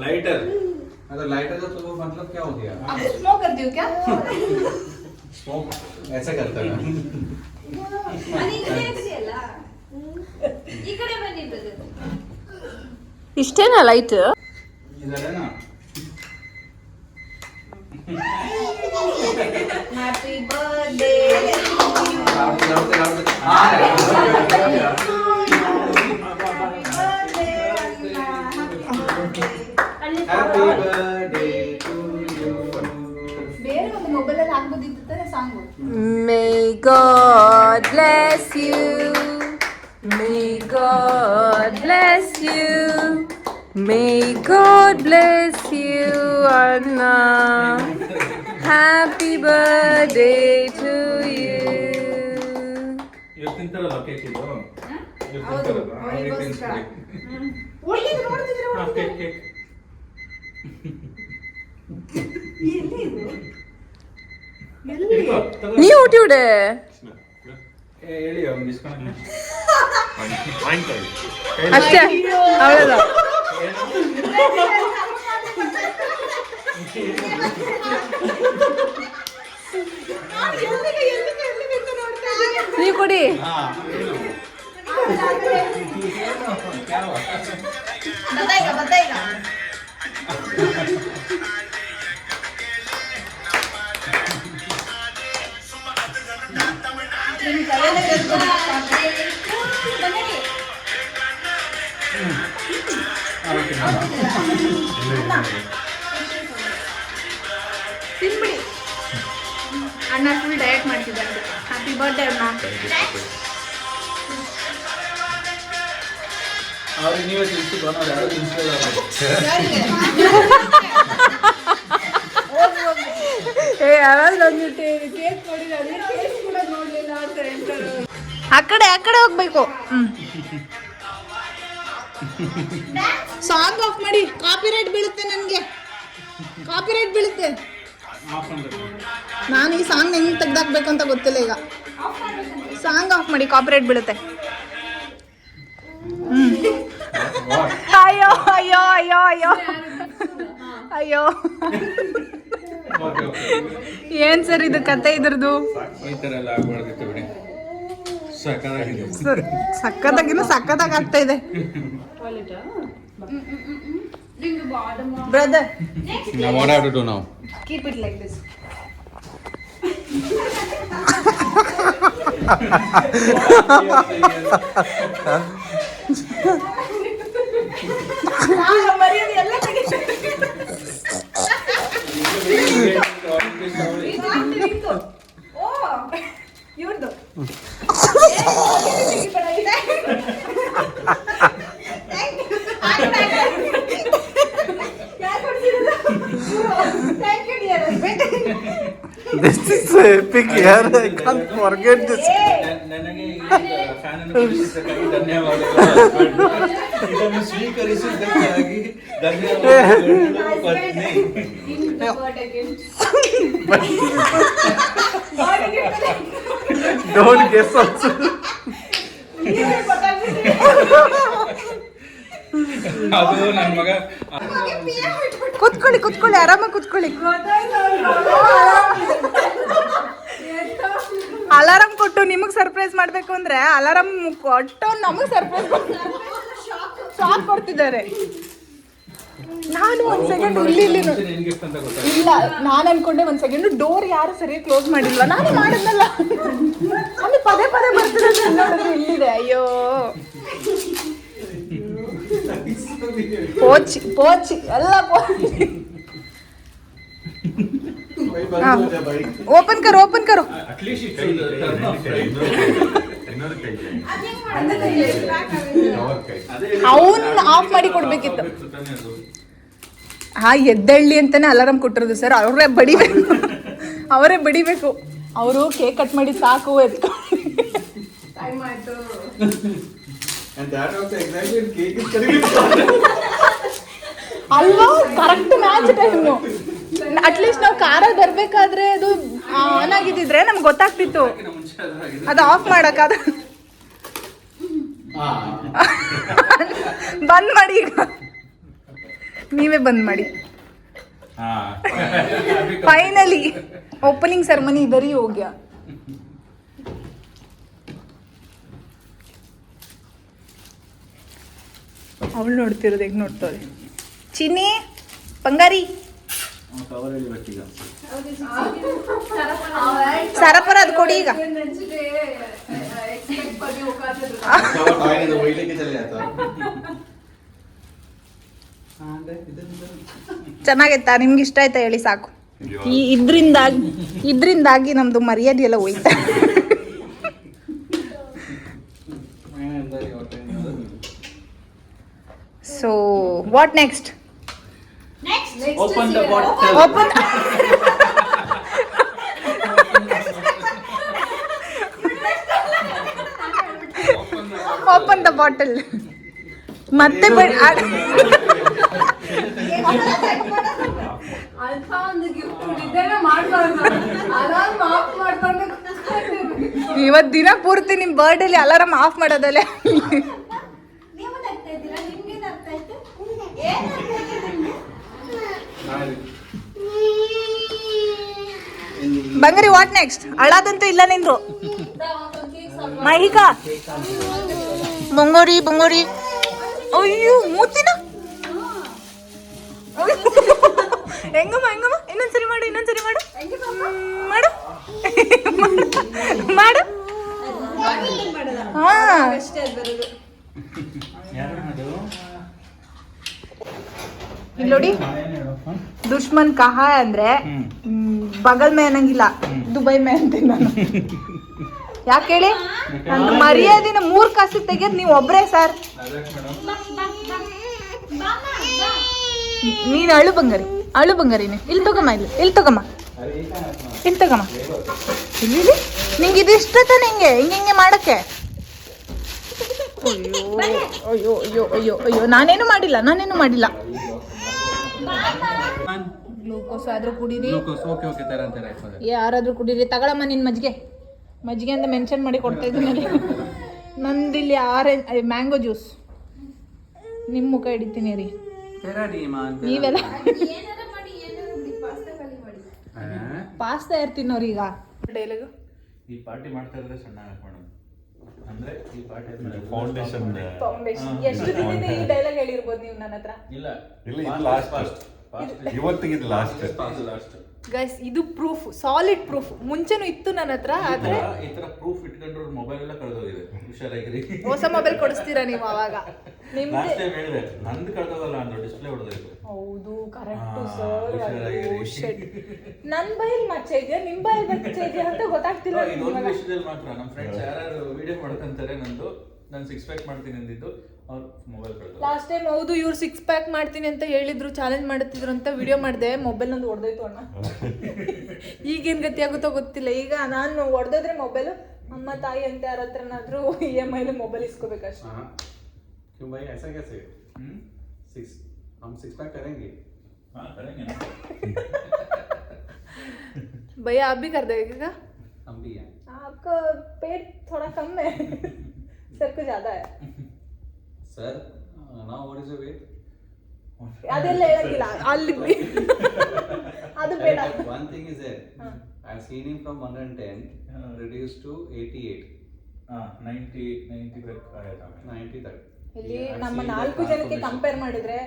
लाइटर. अगर लाइटर तो वो मतलब क्या हो गया? स्मोक करती हो क्या? स्मोक ऐसे करता है. ಅಲ್ಲ ಈ ಕಡೆ ಬನ್ನಿ ಬ್ರದರ್. ಇಷ್ಟೇನಾ ಲೈಟ್? इधर है ना. Happy birthday. Happy birthday to you. ಬೇರೆ ಒಂದು ಮೊಬೈಲ್ ಅಲ್ಲಿ ಹಾಕ್ಬೋದಿತ್ತು ತಾನೆ song. May God bless you. May God bless you. May God bless you, Anna. Happy birthday to you. ಇವ್ರು ತಿಂತಾರಲ್ಲ ಕೇಕ್ ಇದು. ಇವ್ರು ತಿಂತಾರಲ್ಲ ಅವ್ರಿಗೆ ತಿನ್ಸ್ಬಿಡಿ. ಒಳ್ಳೆದು ನೋಡ್ತಿದ್ರೆ ಹಾ, ಕೇಕ್ ಕೇಕ್. ಇಟ್ಕೋ, ತಗೋ. ನೀ ಹುಟ್ಟಿವಿಡೆ ಏ, ಹೇಳಿ ಅವ್ನು ಇಸ್ಕೊಂಡು. ಅಷ್ಟೇ ಅವಳದ. ನೀ ಕೊಡಿ. ಹಾ, ಏನು? क्या हुआ? ತಿನ್ಬಿಡಿ. ಅಣ್ಣ ಫುಲ್ ಡಯಟ್ ಮಾಡ್ತಿದ್ದಾರೆ. ಹ್ಯಾಪಿ ಬರ್ತ್ಡೇ ಅಣ್ಣ. ಅವ್ರಿಗೆ ನೀವೇ ತಿನ್ಸಿ ಬಂದವ್ರು ಯಾರು ತಿನ್ಸಿಲ್ಲ. ಆ ಕಡೆ ಹೋಗ್ಬೇಕು. ಸಾಂಗ್ ಆಫ್ ಮಾಡಿ. ಕಾಪಿರೈಟ್ ಬೀಳುತ್ತೆ ನನಗೆ, ಕಾಪಿರೈಟ್ ಬೀಳುತ್ತೆ. ನಾನು ಈ ಸಾಂಗ್ ಹೆಂಗ್ ತೆಗ್ದಾಕ್ಬೇಕು ಅಂತ ಗೊತ್ತಿಲ್ಲ ಈಗ. ಸಾಂಗ್ ಆಫ್ ಮಾಡಿ, ಕಾಪಿರೈಟ್ ಬೀಳುತ್ತೆ. ಅಯ್ಯೋ ಅಯ್ಯೋ ಅಯ್ಯೋ ಅಯ್ಯೋ ಅಯ್ಯೋ, ಏನ್ ಸರ್ ಇದು ಕತೆ ಇದ್ರದ್ದು? ಈ ಥರ ಎಲ್ಲ ಆಗ್ಬಾರ್ದಿತ್ತು ಬಿಡಿ. ಸಕ್ಕತ್ತಾಗಿದೆ. ಸಕ್ಕತ್ತಾಗಿನ ಸಕ್ಕತ್ತಾಗಿ ಆಗ್ತಾ ಇದೆ brother. Now what I have to do now? Keep it like this. ಇವ್ರದ್ದು This is epic, yaar. I can't forget this. ನನಗೆ ಈ ಫ್ಯಾನ್ ಅನ್ನು ಕೊಡಿಸಿದ್ದಕ್ಕಾಗಿ ಧನ್ಯವಾದಗಳು. ಇದನ್ನು ಸ್ವೀಕರಿಸಿದ್ದಕ್ಕಾಗಿ ಧನ್ಯವಾದಗಳು ಪತ್ನಿ. Don't guess also. ಅದು ನನ್ನ ಮಗ ಕುತ್ಕೊಳ್ಳಿ ಕುತ್ಕೊಳ್ಳಿ ಆರಾಮಾಗಿ ಕುತ್ಕೊಳ್ಳಿ. ಅಲಾರಾಮ್ ಕೊಟ್ಟು ನಿಮಗೆ ಸರ್ಪ್ರೈಸ್ ಮಾಡಬೇಕು ಅಂದ್ರೆ ಅಲಾರಾಮ್ ಕೊಟ್ಟು ನಮಗೆ ಸರ್ಪ್ರೈಸ್ ಶಾಕ್ ಕೊಡ್ತಿದ್ದಾರೆ. ನಾನು ಒಂದ್ ಸೆಕೆಂಡ್ ಇಲ್ಲಿ ಇಲ್ಲ, ನಾನು ಅನ್ಕೊಂಡೆ ಒಂದ್ ಸೆಕೆಂಡ್ ಡೋರ್ ಯಾರು ಸರಿಯಾಗಿ ಕ್ಲೋಸ್ ಮಾಡಿಲ್ವ, ನಾನು ಮಾಡಿದ್ನಲ್ಲ ಅಲ್ಲಿ ಪದೇ ಪದೇ ಬರ್ತಿರೋದು ನೋಡಿದ್ರೆ ಇಲ್ಲಿದೆ. ಅಯ್ಯೋ ಪೋಚಿ ಪೋಚಿ ಎಲ್ಲ ಪೋಚಿ. ಓಪನ್ ಕರೋ ಓಪನ್ ಕರೋ. ಅವನ್ ಆಫ್ ಮಾಡಿ ಕೊಡ್ಬೇಕಿತ್ತು. ಹಾ ಎದ್ದಳ್ಳಿ ಅಂತಾನೆ ಅಲಾರಾಮ್ ಕೊಟ್ಟಿರೋದು ಸರ್. ಅವರೇ ಬಡಿಬೇಕು. ಅವರು ಕೇಕ್ ಕಟ್ ಮಾಡಿ ಸಾಕು ಎತ್ಕೊಂಡು ಟೈಮ್ ಆಯ್ತು. ಅಲ್ವಾ ಕರೆಕ್ಟ್ ಮ್ಯಾಚ್ ಟೈಮು. ಅಟ್ಲೀಸ್ಟ್ ನಾವು ಕಾರಲ್ಲಿ ಬರ್ಬೇಕಾದ್ರೆ ಅದು ಆನ್ ಆಗಿದ್ದಿದ್ರೆ ನಮ್ಗೆ ಗೊತ್ತಾಗ್ತಿತ್ತು. ಅದು ಆಫ್ ಮಾಡಕ್ಕಾದ. ಬಂದ್ ಮಾಡಿ ಈಗ, ನೀವೇ ಬಂದ್ ಮಾಡಿ. ಫೈನಲಿ ಓಪನಿಂಗ್ ಸೆರೆಮನಿ ಇದ್ದರಿ ಹೋಗ್ಯ. ಅವಳು ನೋಡ್ತಿರೋದು ಹೆಂಗ್ ನೋಡ್ತಾಳೆ. ಚಿನ್ನಿ ಬಂಗಾರಿ ಸರಪರ ಅದು ಕೊಡಿ ಈಗ. ಚೆನ್ನಾಗೈತಾ? ನಿಮ್ಗೆ ಇಷ್ಟ ಆಯ್ತಾ ಹೇಳಿ ಸಾಕು. ಇದ್ರಿಂದಾಗಿ ನಮ್ದು ಮರ್ಯಾದೆ ಎಲ್ಲ ಹೋಯ್ತಾ. So what next? Open the bottle. Open the bottle. ಮತ್ತೆ ಅಲ್ಪ ಒಂದು ಗಿಫ್ಟ್ ನಿದ್ದೆನೇ ಮಾಡ್ಬಾರ್ದು. ಅಲಾರ್ಮ್ ಆಫ್ ಮಾಡ್ಕೊಂಡು ಇವತ್ತು ದಿನ ಪೂರ್ತಿ ನಿಮ್ ಬರ್ಡೇಲಿ alarm of ಮಾಡೋದಲ್ಲೇ. Bangari what next? ಅಳಾದಂತೂ ಇಲ್ಲ ನಿಂದು. ಮಹಿಕಾ ಬಂಗಾರಿ ಬಂಗಾರಿ. ಅಯ್ಯೋ ಮೂತಿನ ಹೆಂಗಮ್ಮ ಹೆಂಗಮ್ಮ. ಇನ್ನೊಂದ್ಸರಿ ಮಾಡು ಇನ್ನೊಂದ್ಸರಿ ಮಾಡು ಮಾಡು ಮಾಡು. ಹಾ ಇಲ್ಲಿ ನೋಡಿ, ದುಶ್ಮನ್ ಕಹಾ ಅಂದ್ರೆ ಬಗಲ್ ಮೇ ಅನ್ನಂಗಿಲ್ಲ, ದುಬೈ ಮೇ ಅಂತೀನಿ ನಾನು. ಯಾಕೆ ಹೇಳಿ? ನನ್ನ ಮರ್ಯಾದಿನ 3 ಕಾಸಿಗೆ ತೆಗೆದ್ ನೀವು ಒಬ್ರೇ ಸರ್. ನೀನು ಅಳು ಬಂಗಾರಿ, ಅಳು ಬಂಗಾರಿ. ಇಲ್ಲಿ ತಗೊಮ್ಮ, ಇಲ್ಲಿ ತಗೊಮ್ಮ, ಇಲ್ಲಿ ತಗೊಮ್ಮ. ಇಲ್ಲಿ ನಿಂಗೆ ಇದು ಇಷ್ಟ ತಾನೆ? ಹಿಂಗೆ ಮಾಡಕ್ಕೆ. ಅಯ್ಯೋ ಅಯ್ಯೋ ಅಯ್ಯೋ ಅಯ್ಯೋ ನಾನೇನು ಮಾಡಿಲ್ಲ. ಗ್ಲೂಕೋಸ್ ಆದ್ರೂ ಕುಡೀರಿ, ಯಾರಾದ್ರೂ ಕುಡೀರಿ. ತಗೊಳಮ್ಮ ನಿನ್ ಮಜ್ಜಿಗೆ ಅಂತ ಮೆನ್ಷನ್ ಮಾಡಿ ಕೊಡ್ತಾ ಇದ್ದೀನಿ. ನಂದಿಲ್ಲಿ ಮ್ಯಾಂಗೋ ಜ್ಯೂಸ್. ನಿಮ್ಮ ಮುಖ ಹಿಡಿತೀನಿ ರೀ ನೀವೆಲ್ಲ. ಪಾಸ್ತಾ ಇರ್ತೀನವ್ರಿ ಈಗ. ಡೈಲಾಗು ಈ ಪಾರ್ಟಿ ಮಾಡ್ತಾ ಇರೋದೇ ಸಣ್ಣ ಮೇಡಮ್. ಅಂದ್ರೆ ಈ ಪಾರ್ಟಿ ಫೌಂಡೇಶನ್ ಎಷ್ಟು ದಿನದಿಂದ ಈ ಡೈಲಾಗ್ ಹೇಳಿರ್ಬೋದು ನೀವು ನನ್ನ ಹತ್ರ? ಇಲ್ಲ ಇಲ್ಲ ಲಾಸ್ಟ್ ಇವತ್ತಿಗೆ ಲಾಸ್ಟ್. ಗೈಸ್ ಇದು ಪ್ರೂಫ್, ಸಾಲಿಡ್ ಪ್ರೂಫ್. ಮುಂಚೆನೂ ಇತ್ತು ನನ್ನ ಹತ್ರ, ಆದ್ರೆ ಈ ತರ ಪ್ರೂಫ್ ಇಟ್ಕೊಂಡ್ರೆ ಮೊಬೈಲ್ ಎಲ್ಲ ಕಳೆದೋಗಿದೆ. ಹುಷಾರಾಗಿರಿ. ಹೊಸ ಮೊಬೈಲ್ ಕೊಡಿಸ್ತೀರಾ ನೀವು ಅವಾಗ? ನಿಮ್ದು ಲಾಸ್ಟ್ ಟೈಮ್ ಹೇಳಿದೆ ನಂದು ಕಳೆದೋಗಲ್ಲ ಅಂದ್ರೆ ಡಿಸ್ಪ್ಲೇ ಹೊಡೆದೋಯ್ತು. ಹೌದು ಕರೆಕ್ಟ್ ಸರ್. ನನ್ನ ಬೈಲ್ ಮಚ್ಚೆ ಇದೆಯಾ ನಿಮ್ಮ ಬೈಲ್ ಮಚ್ಚೆ ಇದೆಯಾ ಅಂತ ಗೊತ್ತಾಗ್ತಿಲ್ಲ. ಇದೊಂದು ವಿಷಯದಲ್ಲಿ ಮಾತ್ರ ನಮ್ಮ ಫ್ರೆಂಡ್ಸ್ ಯಾರು ವಿಡಿಯೋ ಮಾಡ್ಕೊಂತಾರೆ ನಂದು, ನಾನು 6 ಪ್ಯಾಕ್ ಮಾಡ್ತೀನಿ ಅಂದಿದ್ದು ಅವ್ರು ಮೊಬೈಲ್ ಕಳೆದು. ಲಾಸ್ಟ್ ಟೈಮ್ ಹೌದು ಇವ್ರು 6 ಪ್ಯಾಕ್ ಮಾಡ್ತೀನಿ ಅಂತ ಹೇಳಿದ್ರು, ಚಾಲೆಂಜ್ ಮಾಡ್ತಿದ್ರು ಅಂತ ವಿಡಿಯೋ ಮಾಡಿದೆ. ಮೊಬೈಲ್ ನಂದು ಹೊಡೆದೋಯ್ತು ಅಣ್ಣ. ಈಗೇನು ಗತಿ ಆಗುತ್ತೋ ಗೊತ್ತಿಲ್ಲ. ಈಗ ನಾನು ಹೊಡೆದೋದ್ರೆ ಮೊಬೈಲು ಅಮ್ಮ ತಾಯಿ ಅಂತ ಯಾರ ಹತ್ರನಾದ್ರೂ EMI ಮೊಬೈಲ್ ಇಸ್ಕೋಬೇಕಷ್ಟೇ. क्यों भाई ऐसा कैसे? 6 हम 6 पैक करेंगे. हाँ करेंगे ना. भैया आप भी कर देगा? हम भी हैं. आपका पेट थोड़ा कम है. सर को ज्यादा है. Sir Now what is your weight? ಅದೆಲ್ಲ ಹೇಳಕ್ಕಿಲ್ಲ ಅಲ್ಲಿ ಅದು ಬೇಡ. One thing is there. I've seen him from 110 reduced to 88. 90. ಇಲ್ಲಿ ನಮ್ಮ 4 ಜನಕ್ಕೆ ಕಂಪೇರ್ ಮಾಡಿದ್ರೆ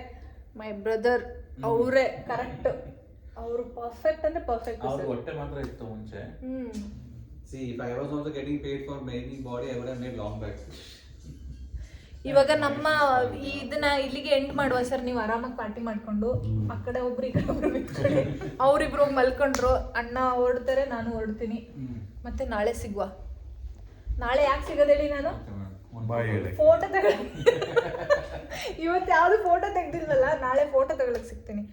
ಮೈ ಬ್ರದರ್ ಅವರೇ ಕರೆಕ್ಟ್. ಅವರು ಪರ್ಫೆಕ್ಟ್ ಅಂದ್ರೆ ಪರ್ಫೆಕ್ಟ್. ಅವ್ರ ಹೊಟ್ಟೆ ಮಾತ್ರ ಇತ್ತು ಮುಂಚೆ. See, if I was also getting paid for making body, I would have made long backs. ಇವಾಗ ನಮ್ಮ ಇದನ್ನ ಇಲ್ಲಿಗೆ ಎಂಡ್ ಮಾಡುವ ಸರ್. ನೀವು ಆರಾಮಾಗಿ ಪಾರ್ಟಿ ಮಾಡ್ಕೊಂಡು ಆ ಕಡೆ ಒಬ್ರು ಈ ಕಡೆ ಒಬ್ರು ಬಿಟ್ಕೊಳ್ಳಿ. ಅವ್ರಿಬ್ರು ಹೋಗಿ ಮಲ್ಕೊಂಡ್ರು. ಅಣ್ಣ ಹೊರಡ್ತಾರೆ, ನಾನು ಹೊರಡ್ತೀನಿ. ಮತ್ತೆ ನಾಳೆ ಸಿಗುವ. ನಾಳೆ ಯಾಕೆ ಸಿಗೋದೇಳಿ? ನಾನು ಫೋಟೋ ಇವತ್ತು ಯಾವುದು ಫೋಟೋ ತೆಗ್ದಿಲ್ವಲ್ಲ, ನಾಳೆ ಫೋಟೋ ತಗೊಳಕ್ ಸಿಗ್ತೀನಿ.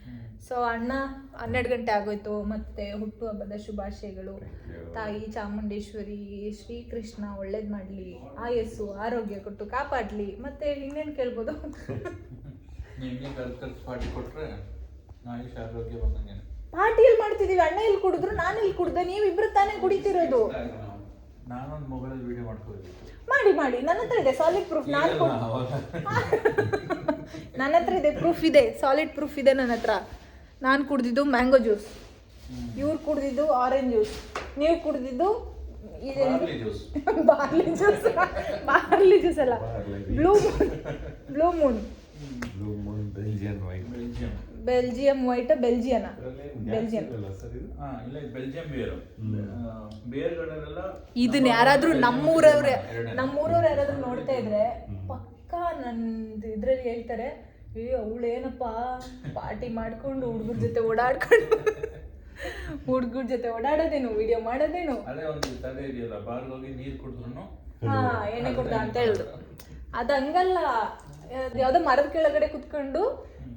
ಸೊ ಅಣ್ಣ 12 ಗಂಟೆ ಆಗೋಯ್ತು. ಮತ್ತೆ ಹುಟ್ಟುಹಬ್ಬದ ಶುಭಾಶಯಗಳು. ತಾಯಿ ಚಾಮುಂಡೇಶ್ವರಿ ಶ್ರೀಕೃಷ್ಣ ಒಳ್ಳೇದು ಮಾಡಲಿ, ಆಯಸ್ಸು ಆರೋಗ್ಯ ಕೊಟ್ಟು ಕಾಪಾಡಲಿ. ಮತ್ತೆ ಇನ್ನೇನು ಕೇಳ್ಬೋದು? ನಿಮಗೆ ಪಾರ್ಟಿ ಕೊಟ್ರೆ ಆಯುಷ್ ಆರೋಗ್ಯ ಬಂದಂಗೆ. ಪಾರ್ಟಿ ಎಲ್ಲಿ ಮಾಡ್ತಿದೀವಿ? ಅಣ್ಣ ಇಲ್ಲಿ ಕುಡಿದ್ರು, ನಾನು ಇಲ್ಲಿ ಕುಡ್ದೆ, ನೀವಿಬ್ರು ತಾನೇ ಕುಡಿತಿರೋದು. ನಾನೊಂದು ಮೊಬೈಲ್ ವಿಡಿಯೋ ಮಾಡ್ಕೋಬೇಕು. ಮಾಡಿ ನನ್ನ ಹತ್ರ ಇದೆ ಸಾಲಿಡ್ ಪ್ರೂಫ್. ನನ್ನ ಹತ್ರ ಇದೆ, ಪ್ರೂಫ್ ಇದೆ, ಸಾಲಿಡ್ ಪ್ರೂಫ್ ಇದೆ ನನ್ನ ಹತ್ರ. ನಾನು ಕುಡ್ದಿದ್ದು ಮ್ಯಾಂಗೋ ಜ್ಯೂಸ್, ಇವ್ರು ಕುಡ್ದಿದ್ದು ಆರೆಂಜ್ ಜ್ಯೂಸ್, ನೀವು ಕುಡ್ದಿದ್ದು ಬಾರ್ಲಿ ಜ್ಯೂಸ್. ಬಾರ್ಲಿ ಜ್ಯೂಸ್ ಅಲ್ಲ, blue Moon. Belgium white, Belgian ಇದನ್ನ ಯಾರಾದ್ರೂ ನಮ್ಮೂರವ್ರೆ ಯಾರಾದ್ರೂ ನೋಡ್ತಾ ಇದ್ರೆ ಪಕ್ಕಾ ನನ್ನ ಇದ್ರಲ್ಲಿ ಹೇಳ್ತಾರೆ, ಅವಳೇನಪ್ಪ ಪಾರ್ಟಿ ಮಾಡ್ಕೊಂಡು ಹುಡುಗರ ಜೊತೆ ಓಡಾಡೋದೇನು, ವಿಡಿಯೋ ಮಾಡೋದೇನು, ಎಣ್ಣೆ ಕುಡ್ದ ಅಂತ ಹೇಳಿದ್ರು. ಅದು ಹಂಗಲ್ಲ, ಯಾವ್ದೋ ಮರದ ಕೆಳಗಡೆ ಕುತ್ಕೊಂಡು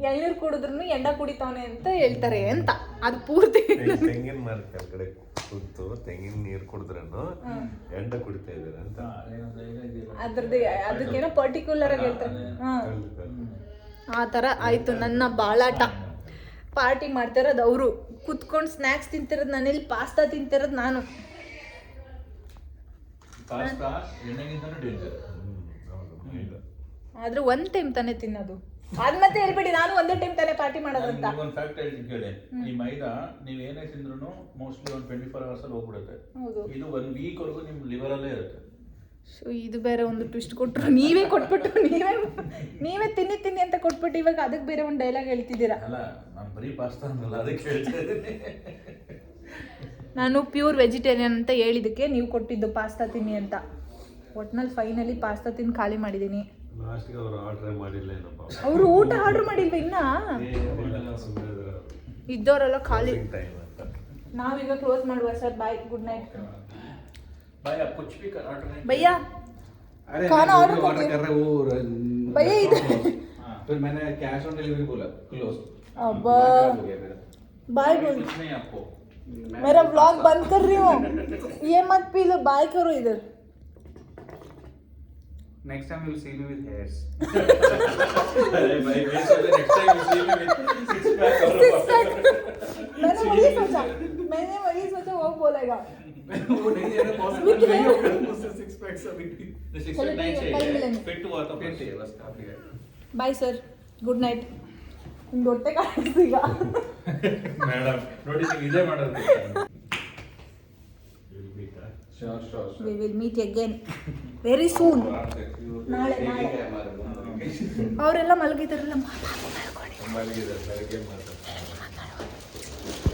ಎಳ್ನೀರು ಕುಡಿದ್ರು ಎಂಡ ಕುಡಿತಾವನೆ ಅಂತ ಹೇಳ್ತಾರೆ ಅಂತ. ಅದು ಪೂರ್ತಿ ತೆಂಗಿನ ಮರದ ಕೆಳಗಡೆ ಕೂತು ತೆಂಗಿನ ನೀರು ಕುಡಿದ್ರೂ ಎಂಡ ಕುಡಿತಾ ಇದ್ದಾರೆ ಅಂತ ಅದ್ರದ್ದು ಅದಕ್ಕೇನೋ ಪರ್ಟಿಕ್ಯುಲರ್ ಆಗಿ ಹೇಳ್ತಾರೆ. ಆ ಥರ ಆಯ್ತು ನನ್ನ ಬಾಳಾಟ. ಪಾರ್ಟಿ ಮಾಡ್ತಿರೋದು ಅವರು, ಕುತ್ಕೊಂಡು ಸ್ನ್ಯಾಕ್ಸ್ ತಿಂತಿರೋದು ನಾನಿಲ್ಲಿ, ಪಾಸ್ತಾ ತಿಂತಿರೋದು ನಾನು. ಆದ್ರೆ ಒಂದ್ ಟೈಮ್ ತಾನೇ ತಿನ್ನೋದು. ಅದ್ ಮತ್ತೆ ಹೇಳ್ಬೇಡಿ, ನಾನು ಒಂದೇ ಟೈಮ್ ತಾನೇ ಪಾರ್ಟಿ ಮಾಡೋದಂತ. ಒಂದು ಫ್ಯಾಕ್ಟ್ ಹೇಳ್ತೀನಿ ಕೇಳಿ. ಈ ಮೈದಾ ನೀವು ಏನೇ ತಿಂದ್ರು ಮೋಸ್ಟ್ಲಿ ಒಂದು 24 hours ಅಲ್ಲಿ ಹೋಗ್ಬಿಡುತ್ತೆ. ಇದು 1 week ವರೆಗೂ ನಿಮ್ ಲಿವರ್ ಅಲ್ಲೇ ಇರುತ್ತೆ. ಸೊ ಇದು ಬೇರೆ ಒಂದು ಟ್ವಿಸ್ಟ್ ಕೊಟ್ರು, ನೀವೇ ಕೊಟ್ಬಿಟ್ಟು ನೀವೇ ತಿನ್ನಿ ಅಂತ ಕೊಟ್ಬಿಟ್ಟು ಇವಾಗ ಅದಕ್ಕೆ ಬೇರೆ ಒಂದು ಡೈಲಾಗ್ ಹೇಳ್ತಿದ್ದೀರಾ. ಅಲ್ಲ, ನಾನು ಬರೀ ಪಾಸ್ತಾ ಅನ್ನಲ್ಲ, ಅದಕ್ಕೆ ಹೇಳ್ತಾ ಇದ್ದೀನಿ. ನಾನು ಪ್ಯೂರ್ ವೆಜಿಟೇರಿಯನ್ ಅಂತ ಹೇಳಿದಕ್ಕೆ ನೀವು ಕೊಟ್ಟಿದ್ದು ಪಾಸ್ತಾ ತಿನ್ನಿ ಅಂತ. ಒಟ್ನಲ್ಲಿ ಫೈನಲಿ ಪಾಸ್ತಾ ತಿಂದು ಖಾಲಿ ಮಾಡಿದ್ದೀನಿ. ಅವರು ಊಟ ಆರ್ಡರ್ ಮಾಡಿಲ್ವ ಇನ್ನ? ಇದ್ದವರೆಲ್ಲ ಖಾಲಿ. ನಾವೀಗ ಕ್ಲೋಸ್ ಮಾಡುವ ಸರ್. ಬಾಯ್, ಗುಡ್ ನೈಟ್. भैया कुछ भी ऑर्डर नहीं भैया खाना ऑर्डर कर रहे वो भैया इधर फिर मैंने कैश ऑन डिलीवरी बोला क्लोज. अब बाय बोल. कुछ नहीं आपको, मेरा व्लॉग बंद कर रही हूँ, ये मत पी लो, बाय करो इधर. Next time you will see me with hairs. अरे भाई next time you see me with 6 pack और मैंने वही सोचा वो बोलेगा. वो नहीं है, पॉसिबल नहीं होगा मुझसे 6 पैक्स अभी. 6 पैक नहीं चाहिए, फिट हुआ तो फिट है, बस काफी है. Bye sir, good night. ನಿಮ್ದು ಹೊಟ್ಟೆ ಕಾಣಿಸ್ತೀಗ ಮೇಡಮ್ ನೋಡಿ, ಇದೇ ಮಾಡೋದು. Sure. We will meet again very soon. ನಾಳೆ ಅವರೆಲ್ಲ ಮಲಗಿದಾರಲ್ಲ,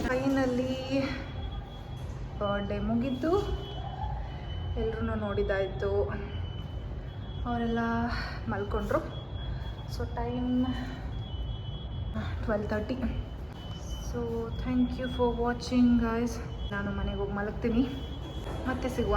ಫೈನಲಿ ಬರ್ಡೇ ಮುಗಿದ್ದು ಎಲ್ಲರೂ ನೋಡಿದಾಯಿತು. ಅವರೆಲ್ಲ ಮಲ್ಕೊಂಡ್ರು. So time 12:30. So thank you for watching guys. ನಾನು ಮನೆಗೆ ಹೋಗಿ ಮಲಗ್ತೀನಿ, ಮತ್ತೆ ಸಿಗುವ.